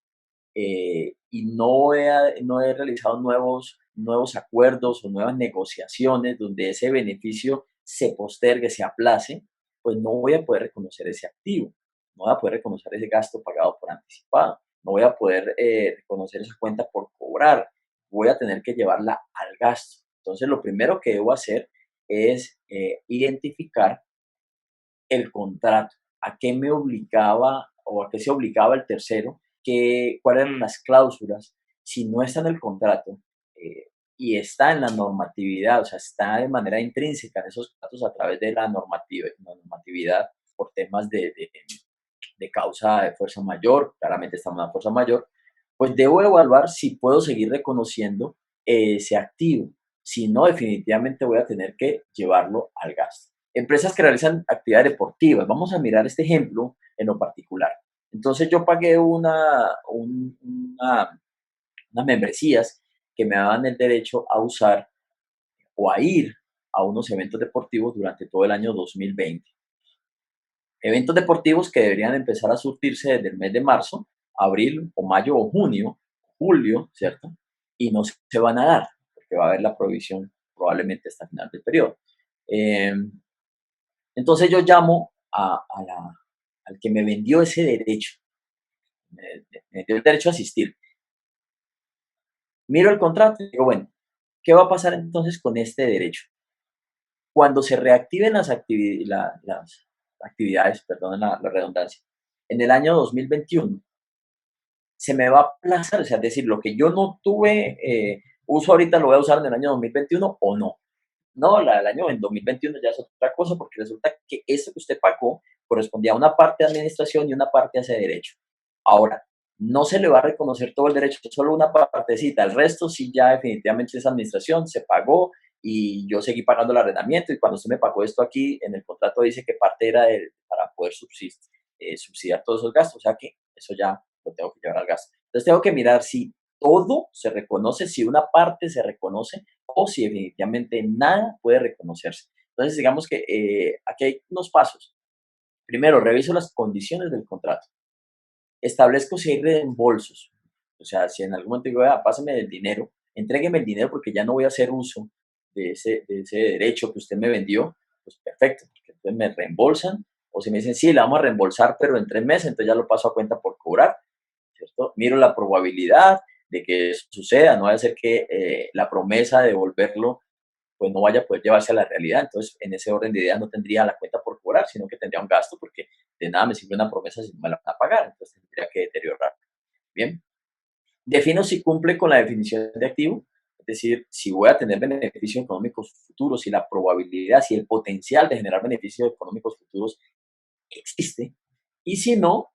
Speaker 1: y no he realizado nuevos acuerdos o nuevas negociaciones donde ese beneficio se postergue, se aplace, pues no voy a poder reconocer ese activo, no voy a poder reconocer ese gasto pagado por anticipado, no voy a poder reconocer esa cuenta por cobrar, voy a tener que llevarla al gasto. Entonces, lo primero que debo hacer es identificar el contrato, a qué me obligaba o a qué se obligaba el tercero, cuáles eran las cláusulas. Si no está en el contrato y está en la normatividad, o sea, está de manera intrínseca en esos contratos a través de la normatividad por temas de causa de fuerza mayor, claramente está en una fuerza mayor, pues debo evaluar si puedo seguir reconociendo ese activo. Si no, definitivamente voy a tener que llevarlo al gasto. Empresas que realizan actividades deportivas. Vamos a mirar este ejemplo en lo particular. Entonces yo pagué unas membresías que me daban el derecho a usar o a ir a unos eventos deportivos durante todo el año 2020. Eventos deportivos que deberían empezar a surtirse desde el mes de marzo, abril o mayo o junio, julio, ¿cierto? Y no se van a dar, porque va a haber la prohibición probablemente hasta el final del periodo. Eh, entonces yo llamo al que me vendió ese derecho, me dio el derecho a asistir. Miro el contrato y digo, bueno, ¿qué va a pasar entonces con este derecho? Cuando se reactiven las actividades, perdón la redundancia, en el año 2021, se me va a aplazar, o sea, es decir, lo que yo no tuve uso ahorita lo voy a usar en el año 2021 o no. No, la del año en 2021 ya es otra cosa porque resulta que eso que usted pagó correspondía a una parte de administración y una parte a ese derecho. Ahora, no se le va a reconocer todo el derecho, solo una partecita, el resto sí ya definitivamente es administración, se pagó y yo seguí pagando el arrendamiento y cuando usted me pagó esto aquí, en el contrato dice que parte era para poder subsidiar todos esos gastos, o sea que eso ya lo tengo que llevar al gasto. Entonces tengo que mirar si todo se reconoce, si una parte se reconoce o si definitivamente nada puede reconocerse. Entonces, digamos que aquí hay unos pasos. Primero, reviso las condiciones del contrato. Establezco si hay reembolsos. O sea, si en algún momento digo, pásame el dinero, entrégueme el dinero porque ya no voy a hacer uso de ese derecho que usted me vendió, pues perfecto, porque entonces me reembolsan. O si me dicen, sí, le vamos a reembolsar, pero en 3 meses, entonces ya lo paso a cuenta por cobrar, ¿cierto? Miro la probabilidad de que eso suceda, no va a ser que la promesa de devolverlo pues no vaya a poder llevarse a la realidad. Entonces, en ese orden de ideas no tendría la cuenta por cobrar, sino que tendría un gasto porque de nada me sirve una promesa si no me la van a pagar. Entonces, tendría que deteriorar. Bien. Defino si cumple con la definición de activo, es decir, si voy a tener beneficios económicos futuros, si la probabilidad, si el potencial de generar beneficios económicos futuros existe. Y si no,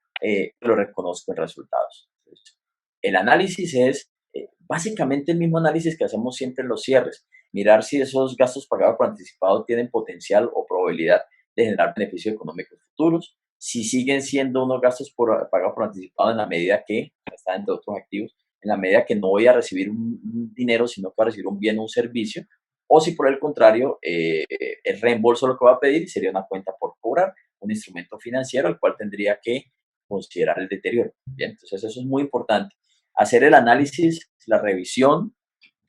Speaker 1: lo reconozco en resultados. Entonces, el análisis es básicamente el mismo análisis que hacemos siempre en los cierres. Mirar si esos gastos pagados por anticipado tienen potencial o probabilidad de generar beneficios económicos futuros. Si siguen siendo unos gastos pagados por anticipado en la medida que están entre otros activos, en la medida que no voy a recibir un dinero, sino que voy a recibir un bien o un servicio. O si por el contrario, el reembolso lo que va a pedir sería una cuenta por cobrar, un instrumento financiero al cual tendría que considerar el deterioro. Bien, entonces eso es muy importante. Hacer el análisis, la revisión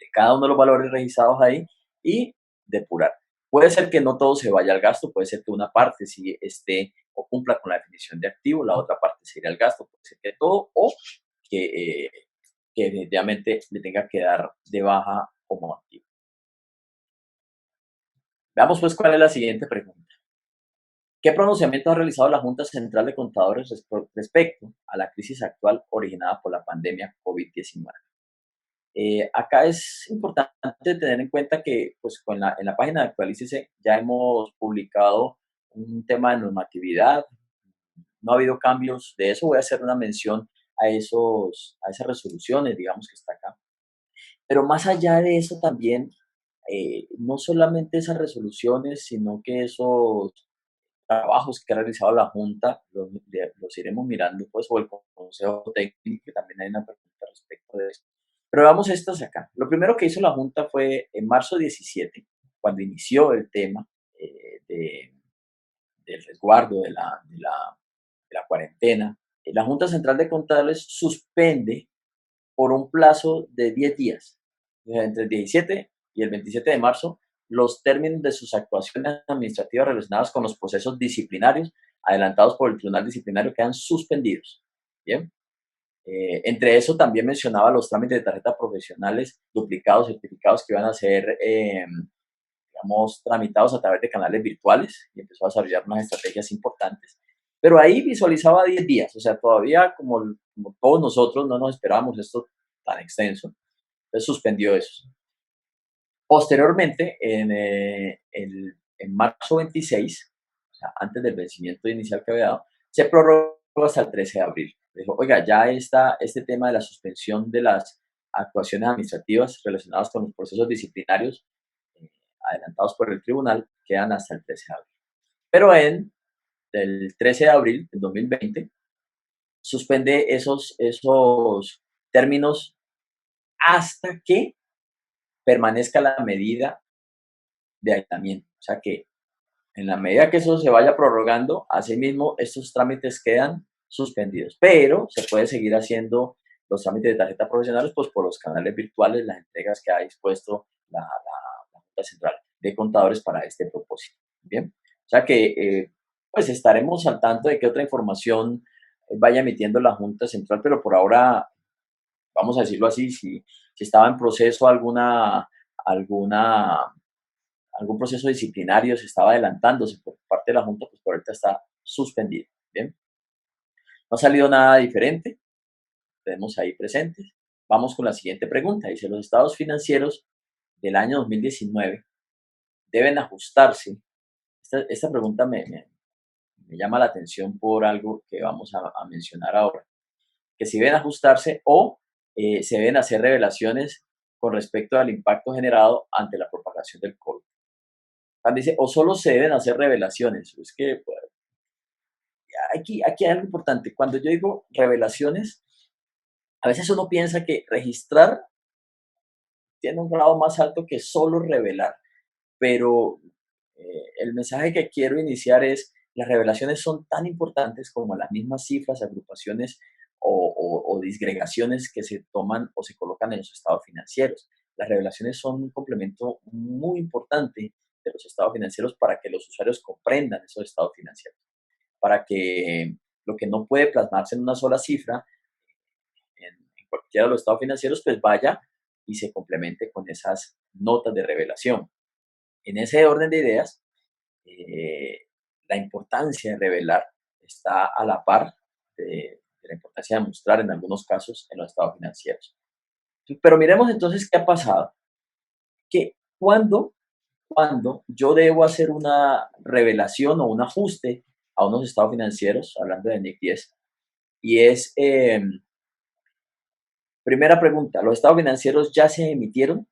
Speaker 1: de cada uno de los valores registrados ahí y depurar. Puede ser que no todo se vaya al gasto, puede ser que una parte sí esté o cumpla con la definición de activo, la otra parte sería el gasto, puede ser que todo o que definitivamente le tenga que dar de baja como activo. Veamos pues cuál es la siguiente pregunta. ¿Qué pronunciamiento ha realizado la Junta Central de Contadores respecto a la crisis actual originada por la pandemia COVID-19? Acá es importante tener en cuenta que pues, en la página de Actualícese ya hemos publicado un tema de normatividad, no ha habido cambios de eso, voy a hacer una mención a esas resoluciones, digamos que está acá. Pero más allá de eso también, no solamente esas resoluciones, sino que esos trabajos que ha realizado la Junta, los iremos mirando, pues, o el Consejo Técnico, que también hay una pregunta respecto de eso. Pero veamos estas acá. Lo primero que hizo la Junta fue en marzo 17, cuando inició el tema del resguardo de la cuarentena. La Junta Central de Contables suspende por un plazo de 10 días, o sea, entre el 17 y el 27 de marzo, los términos de sus actuaciones administrativas relacionadas con los procesos disciplinarios adelantados por el Tribunal Disciplinario quedan suspendidos. Bien. Entre eso también mencionaba los trámites de tarjetas profesionales duplicados, certificados que iban a ser, digamos, tramitados a través de canales virtuales y empezó a desarrollar unas estrategias importantes. Pero ahí visualizaba 10 días, o sea, todavía como todos nosotros no nos esperábamos esto tan extenso, entonces suspendió eso. Posteriormente, en marzo 26, o sea, antes del vencimiento inicial que había dado, se prorrogó hasta el 13 de abril. Dijo, oiga, ya está este tema de la suspensión de las actuaciones administrativas relacionadas con los procesos disciplinarios eh, adelantados por el tribunal, quedan hasta el 13 de abril. Pero el 13 de abril del 2020, suspende esos términos hasta que permanezca la medida de aislamiento. O sea que en la medida que eso se vaya prorrogando, asimismo, estos trámites quedan suspendidos, pero se puede seguir haciendo los trámites de tarjetas profesionales pues por los canales virtuales, las entregas que ha dispuesto la Junta Central de Contadores para este propósito. Bien, o sea que pues estaremos al tanto de que otra información vaya emitiendo la Junta Central, pero por ahora, vamos a decirlo así, si estaba en proceso alguna algún proceso disciplinario se estaba adelantándose por parte de la Junta, pues por ahorita está suspendido. Bien, no ha salido nada diferente, tenemos ahí presentes. Vamos con la siguiente pregunta. Dice, los estados financieros del año 2019 deben ajustarse. Esta pregunta me llama la atención por algo que vamos a mencionar ahora. Que si deben ajustarse o se deben hacer revelaciones con respecto al impacto generado ante la propagación del COVID. Cuando dice, o solo se deben hacer revelaciones. Es que pues, aquí hay algo importante. Cuando yo digo revelaciones, a veces uno piensa que registrar tiene un grado más alto que solo revelar, pero el mensaje que quiero iniciar es, las revelaciones son tan importantes como las mismas cifras, agrupaciones o disgregaciones que se toman o se colocan en los estados financieros. Las revelaciones son un complemento muy importante de los estados financieros para que los usuarios comprendan esos estados financieros, para que lo que no puede plasmarse en una sola cifra en cualquiera de los estados financieros, pues vaya y se complemente con esas notas de revelación. En ese orden de ideas, eh, la importancia de revelar está a la par de la importancia de mostrar en algunos casos en los estados financieros. Pero miremos entonces qué ha pasado. Que cuando yo debo hacer una revelación o un ajuste a unos estados financieros, hablando de NIC 10, y es, primera pregunta, ¿los estados financieros ya se emitieron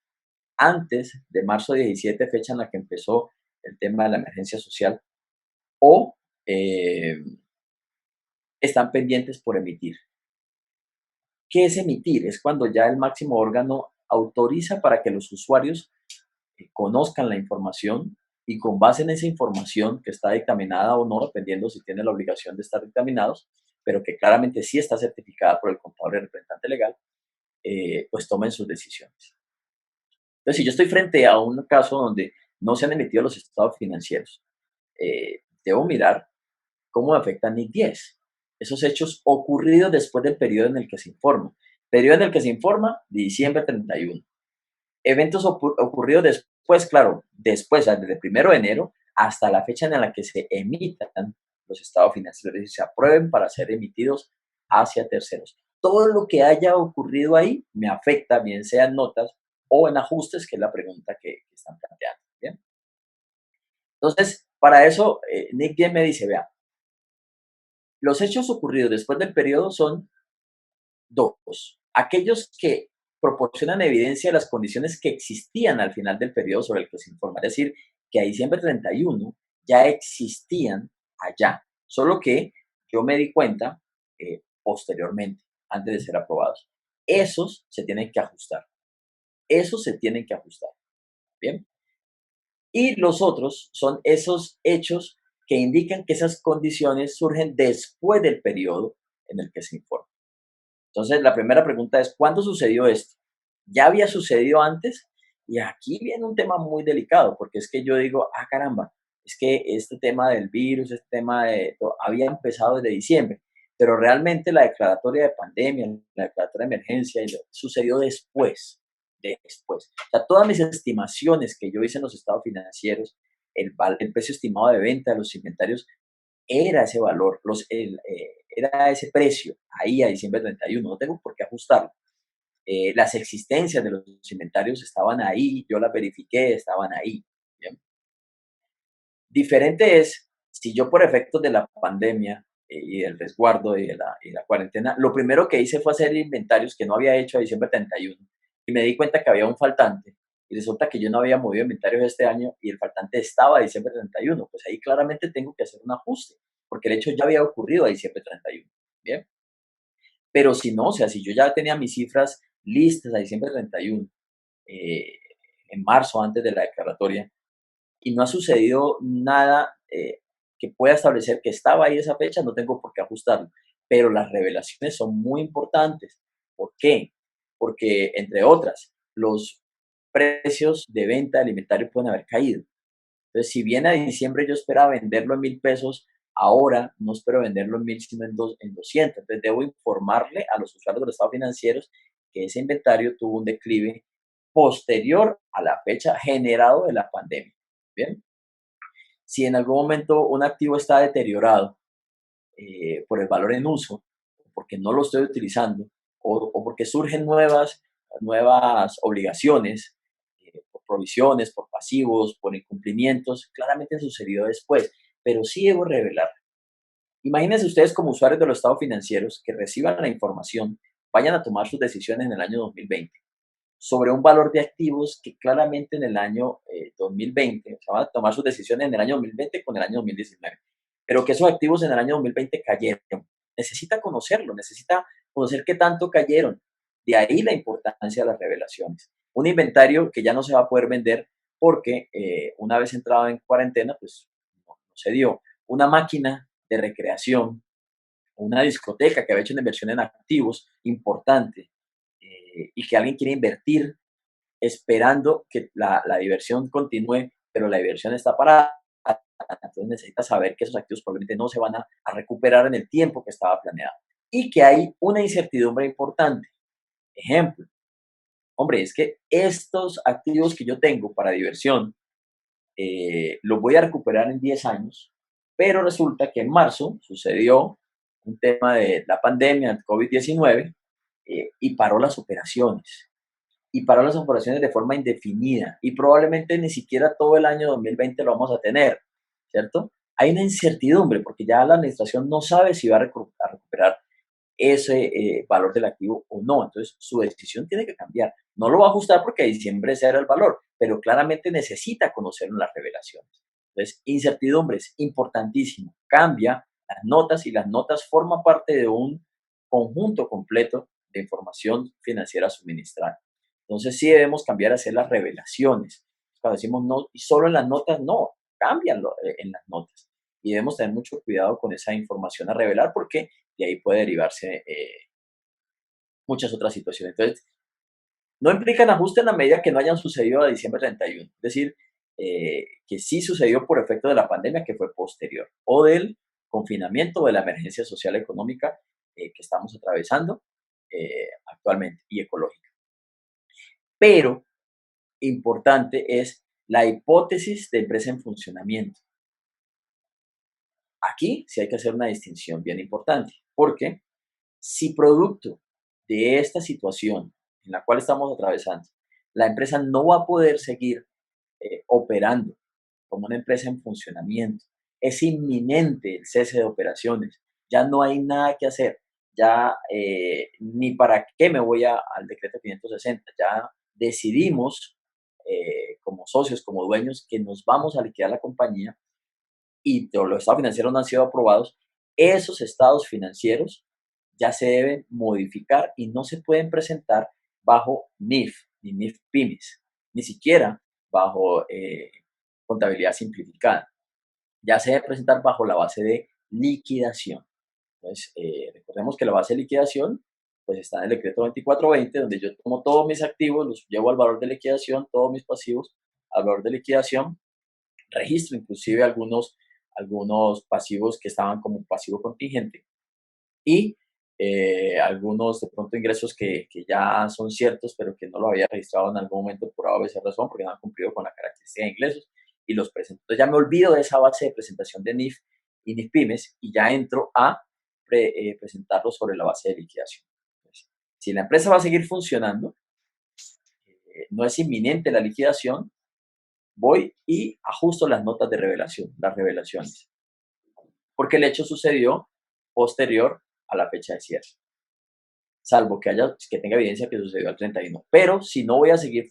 Speaker 1: antes de marzo 17, fecha en la que empezó el tema de la emergencia social, o eh, están pendientes por emitir? ¿Qué es emitir? Es cuando ya el máximo órgano autoriza para que los usuarios conozcan la información y con base en esa información que está dictaminada o no, dependiendo si tiene la obligación de estar dictaminados, pero que claramente sí está certificada por el contador y representante legal, pues tomen sus decisiones. Entonces, si yo estoy frente a un caso donde no se han emitido los estados financieros, debo mirar cómo afecta NIC 10. Esos hechos ocurridos después del periodo en el que se informa. Periodo en el que se informa, diciembre 31. Eventos ocurridos después, claro, después, o sea, desde el 1 de enero hasta la fecha en la que se emitan los estados financieros y se aprueben para ser emitidos hacia terceros. Todo lo que haya ocurrido ahí me afecta, bien sean notas o en ajustes, que es la pregunta que están planteando. ¿Bien? Entonces, para eso, Nick 10 me dice, vea, los hechos ocurridos después del periodo son dos. Aquellos que proporcionan evidencia de las condiciones que existían al final del periodo sobre el que se informa. Es decir, que a diciembre 31 ya existían allá, solo que yo me di cuenta posteriormente, antes de ser aprobados. Esos se tienen que ajustar. Esos se tienen que ajustar. Bien. Y los otros son esos hechos que indican que esas condiciones surgen después del periodo en el que se informa. Entonces, la primera pregunta es, ¿cuándo sucedió esto? ¿Ya había sucedido antes? Y aquí viene un tema muy delicado, porque es que yo digo, ah, caramba, es que este tema del virus, este tema había empezado desde diciembre, pero realmente la declaratoria de pandemia, la declaratoria de emergencia, sucedió después. O sea, todas mis estimaciones que yo hice en los estados financieros, el precio estimado de venta de los inventarios era ese valor, era ese precio ahí a diciembre 31, no tengo por qué ajustarlo. Las existencias de los inventarios estaban ahí, yo las verifiqué, estaban ahí. ¿Bien? Diferente es si yo por efectos de la pandemia y del resguardo y la cuarentena, lo primero que hice fue hacer inventarios que no había hecho a diciembre 31 y me di cuenta que había un faltante y resulta que yo no había movido inventarios este año y el faltante estaba a diciembre 31, pues ahí claramente tengo que hacer un ajuste porque el hecho ya había ocurrido a diciembre 31. Bien, pero si no, o sea, si yo ya tenía mis cifras listas a diciembre 31, eh, en marzo antes de la declaratoria, y no ha sucedido nada que pueda establecer que estaba ahí esa fecha, no tengo por qué ajustarlo. Pero las revelaciones son muy importantes. ¿Por qué? Porque, entre otras, los precios de venta de alimentario pueden haber caído. Entonces, si bien a diciembre yo esperaba venderlo en 1.000 pesos, ahora no espero venderlo en 1.000, sino en 200. Entonces, debo informarle a los usuarios de los estados financieros que ese inventario tuvo un declive posterior a la fecha generado de la pandemia. Bien, si en algún momento un activo está deteriorado por el valor en uso, porque no lo estoy utilizando, o porque surgen nuevas obligaciones, por provisiones, por pasivos, por incumplimientos, claramente sucedió después, pero sí debo revelar. Imagínense ustedes como usuarios de los estados financieros que reciban la información, vayan a tomar sus decisiones en el año 2020 sobre un valor de activos que claramente en el año 2020, o sea, van a tomar sus decisiones en el año 2020 con el año 2019, pero que esos activos en el año 2020 cayeron. Necesita conocerlo, necesita conocer qué tanto cayeron. De ahí la importancia de las revelaciones. Un inventario que ya no se va a poder vender porque una vez entrado en cuarentena, pues no se dio. Una máquina de recreación, una discoteca que había hecho una inversión en activos importante y que alguien quiere invertir esperando que la diversión continúe, pero la diversión está parada. Entonces necesita saber que esos activos probablemente no se van a recuperar en el tiempo que estaba planeado y que hay una incertidumbre importante. Ejemplo, hombre, es que estos activos que yo tengo para diversión los voy a recuperar en 10 años, pero resulta que en marzo sucedió un tema de la pandemia, el COVID-19, y paró las operaciones y paró las operaciones de forma indefinida y probablemente ni siquiera todo el año 2020 lo vamos a tener, ¿cierto? Hay una incertidumbre porque ya la administración no sabe si va a recuperar ese valor del activo o no. Entonces, su decisión tiene que cambiar. No lo va a ajustar porque a diciembre ese era el valor, pero claramente necesita conocer las revelaciones. Entonces, incertidumbre es importantísimo. Cambia las notas y las notas forman parte de un conjunto completo de información financiera suministrada. Entonces, sí debemos cambiar a hacer las revelaciones. Cuando decimos no, y solo en las notas, no, cámbianlo en las notas. Y debemos tener mucho cuidado con esa información a revelar porque de ahí puede derivarse muchas otras situaciones. Entonces, no implican ajuste en la medida que no hayan sucedido a diciembre 31. Es decir, que sí sucedió por efecto de la pandemia que fue posterior o del confinamiento o de la emergencia social económica que estamos atravesando actualmente y ecológica. Pero importante es la hipótesis de empresa en funcionamiento. Aquí sí hay que hacer una distinción bien importante, porque si producto de esta situación en la cual estamos atravesando, la empresa no va a poder seguir operando como una empresa en funcionamiento, es inminente el cese de operaciones, ya no hay nada que hacer, ya ni para qué me voy al decreto 560, ya decidimos como socios, como dueños, que nos vamos a liquidar la compañía y los estados financieros no han sido aprobados, esos estados financieros ya se deben modificar y no se pueden presentar bajo NIF, ni NIF pymes, ni siquiera bajo contabilidad simplificada. Ya se debe presentar bajo la base de liquidación. Entonces, recordemos que la base de liquidación pues está en el decreto 2420, donde yo tomo todos mis activos, los llevo al valor de liquidación, todos mis pasivos al valor de liquidación, registro inclusive algunos pasivos que estaban como pasivo contingente y algunos de pronto ingresos que ya son ciertos, pero que no lo había registrado en algún momento por A o B razón, porque no han cumplido con la característica de ingresos y los presento. Entonces ya me olvido de esa base de presentación de NIF y NIF pymes y ya entro a presentarlo sobre la base de liquidación. Entonces, si la empresa va a seguir funcionando, no es inminente la liquidación, voy y ajusto las notas de revelación, las revelaciones, porque el hecho sucedió posterior a la fecha de cierre, salvo que tenga evidencia que sucedió al 31. Pero si no voy a seguir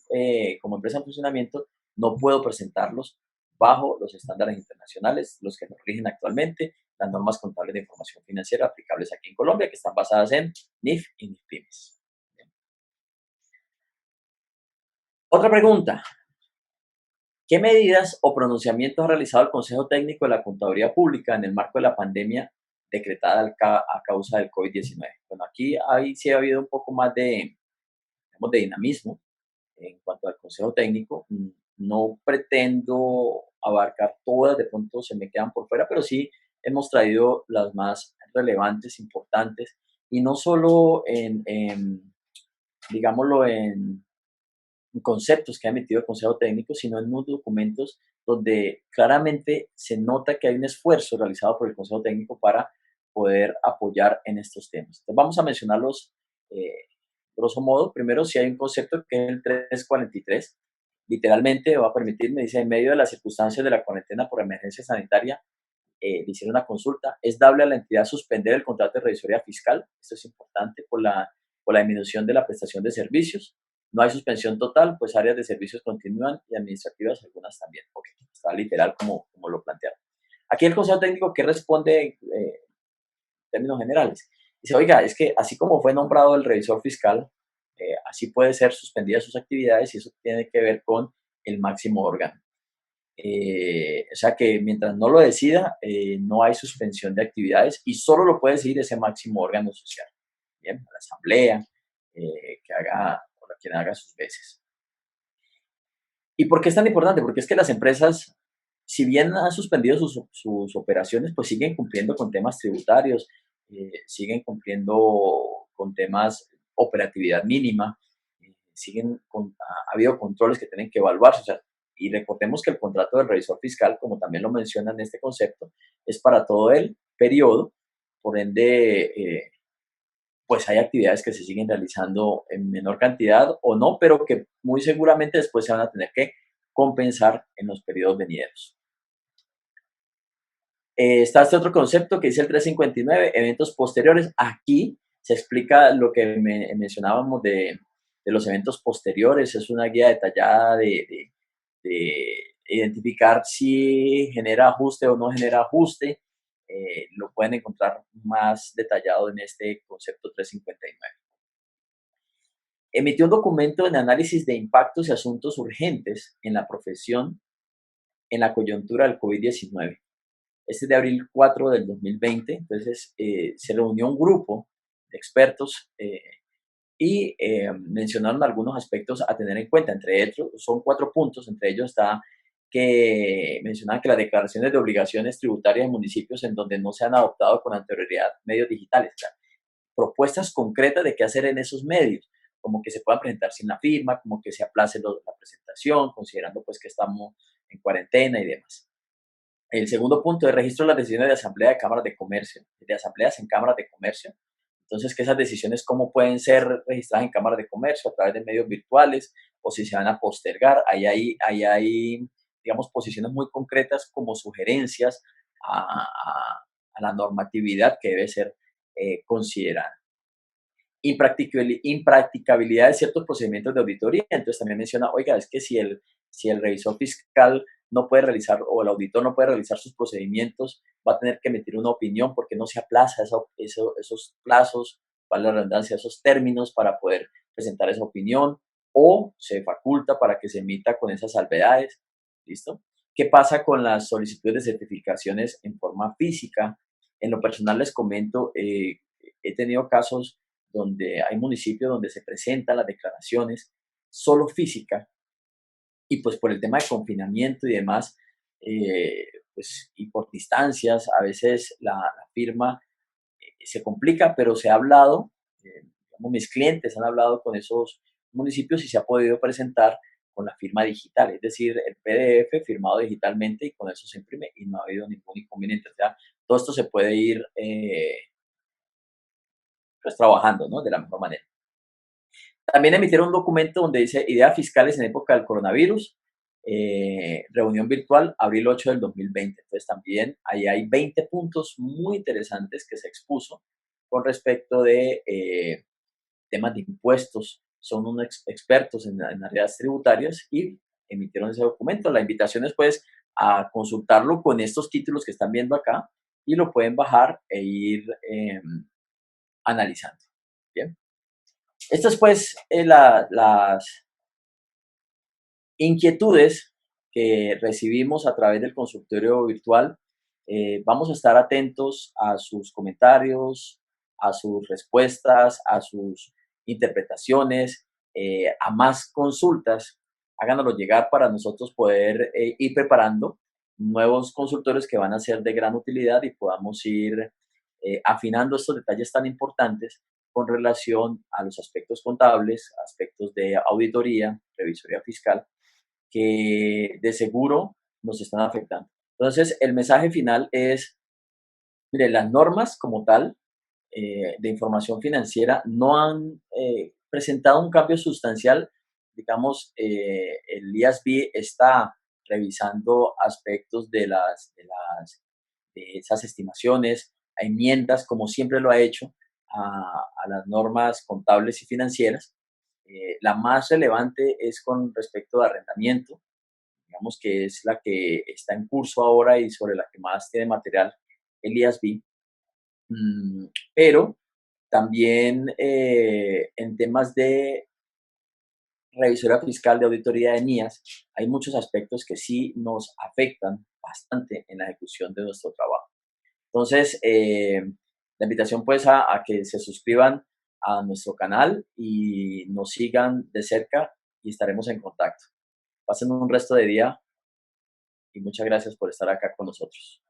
Speaker 1: como empresa en funcionamiento, no puedo presentarlos bajo los estándares internacionales, los que nos rigen actualmente, las normas contables de información financiera aplicables aquí en Colombia, que están basadas en NIF y NIF pymes. Otra pregunta. ¿Qué medidas o pronunciamientos ha realizado el Consejo Técnico de la Contaduría Pública en el marco de la pandemia decretada a causa del COVID-19? Bueno, aquí sí ha habido un poco más digamos, de dinamismo en cuanto al Consejo Técnico. No pretendo abarcar todas, de pronto se me quedan por fuera, pero sí hemos traído las más relevantes, importantes, y no solo digámoslo, en conceptos que ha emitido el Consejo Técnico, sino en unos documentos donde claramente se nota que hay un esfuerzo realizado por el Consejo Técnico para poder apoyar en estos temas. Entonces vamos a mencionarlos grosso modo. Primero, si hay un concepto que es el 343, literalmente va a permitirme, dice, en medio de las circunstancias de la cuarentena por emergencia sanitaria, le hicieron una consulta, es dable a la entidad suspender el contrato de revisoría fiscal. Esto es importante por la disminución de la prestación de servicios. No hay suspensión total, pues áreas de servicios continúan y administrativas algunas también. Ok, está literal como lo plantearon. Aquí el Consejo Técnico, ¿qué responde en términos generales? Dice, oiga, es que así como fue nombrado el revisor fiscal, así puede ser suspendida sus actividades y eso tiene que ver con el máximo órgano. O sea que mientras no lo decida, no hay suspensión de actividades y solo lo puede decidir ese máximo órgano social. Bien, la asamblea, que haga, o quien haga sus veces. ¿Y por qué es tan importante? Porque es que las empresas, si bien han suspendido sus operaciones, pues siguen cumpliendo con temas tributarios, siguen cumpliendo con temas operatividad mínima, ha habido controles que tienen que evaluarse. O sea, y recordemos que el contrato del revisor fiscal, como también lo menciona en este concepto, es para todo el periodo, por ende, pues hay actividades que se siguen realizando en menor cantidad o no, pero que muy seguramente después se van a tener que compensar en los periodos venideros. Está este otro concepto que dice el 359, eventos posteriores. Aquí se explica lo que mencionábamos de los eventos posteriores. Es una guía detallada de identificar si genera ajuste o no genera ajuste. Lo pueden encontrar más detallado en este concepto 359. Emitió un documento en análisis de impactos y asuntos urgentes en la profesión en la coyuntura del COVID-19. Este es de abril 4 del 2020. Entonces, se reunió un grupo de expertos y mencionaron algunos aspectos a tener en cuenta. Entre ellos, son 4 puntos. Entre ellos está que mencionaban que las declaraciones de obligaciones tributarias en municipios en donde no se han adoptado con anterioridad medios digitales. O sea, propuestas concretas de qué hacer en esos medios, como que se puedan presentar sin la firma, como que se aplace la presentación, considerando pues que estamos en cuarentena y demás. El segundo punto es registro de las decisiones de asamblea de cámaras de comercio, de asambleas en cámaras de comercio. Entonces, que esas decisiones cómo pueden ser registradas en cámaras de comercio a través de medios virtuales o si se van a postergar. Ahí hay digamos, posiciones muy concretas como sugerencias a la normatividad que debe ser considerada. Impracticabilidad de ciertos procedimientos de auditoría. Entonces también menciona, oiga, es que si el revisor fiscal no puede realizar, o el auditor no puede realizar sus procedimientos, va a tener que emitir una opinión porque no se aplaza esos plazos, vale la redundancia, esos términos para poder presentar esa opinión, o se faculta para que se emita con esas salvedades. ¿Listo? ¿Qué pasa con las solicitudes de certificaciones en forma física? En lo personal les comento, he tenido casos donde hay municipios donde se presentan las declaraciones solo física y pues por el tema de confinamiento y demás, pues y por distancias, a veces la firma se complica, pero se ha hablado, digamos, mis clientes han hablado con esos municipios y se ha podido presentar con la firma digital, es decir, el PDF firmado digitalmente y con eso se imprime y no ha habido ningún inconveniente. O sea, todo esto se puede ir pues trabajando, ¿no? De la mejor manera. También emitieron un documento donde dice ideas fiscales en época del coronavirus, reunión virtual, abril 8 del 2020. Entonces también ahí hay 20 puntos muy interesantes que se expuso con respecto de temas de impuestos. Son unos expertos en áreas tributarias y emitieron ese documento. La invitación es pues a consultarlo con estos títulos que están viendo acá y lo pueden bajar e ir analizando. Bien. Estas pues las inquietudes que recibimos a través del consultorio virtual. Vamos a estar atentos a sus comentarios, a sus respuestas, a sus interpretaciones, a más consultas. Háganoslo llegar para nosotros poder ir preparando nuevos consultorios que van a ser de gran utilidad y podamos ir afinando estos detalles tan importantes con relación a los aspectos contables, aspectos de auditoría, revisoría fiscal, que de seguro nos están afectando. Entonces, el mensaje final es, mire, las normas como tal de información financiera no han presentado un cambio sustancial. Digamos, el IASB está revisando aspectos de esas estimaciones, a enmiendas, como siempre lo ha hecho, a las normas contables y financieras. La más relevante es con respecto a arrendamiento, digamos que es la que está en curso ahora y sobre la que más tiene material el IASB. Mm, pero también en temas de revisoría fiscal, de auditoría de NIAS, hay muchos aspectos que sí nos afectan bastante en la ejecución de nuestro trabajo. Entonces, la invitación pues a que se suscriban a nuestro canal y nos sigan de cerca y estaremos en contacto. Pasen un resto de día y muchas gracias por estar acá con nosotros.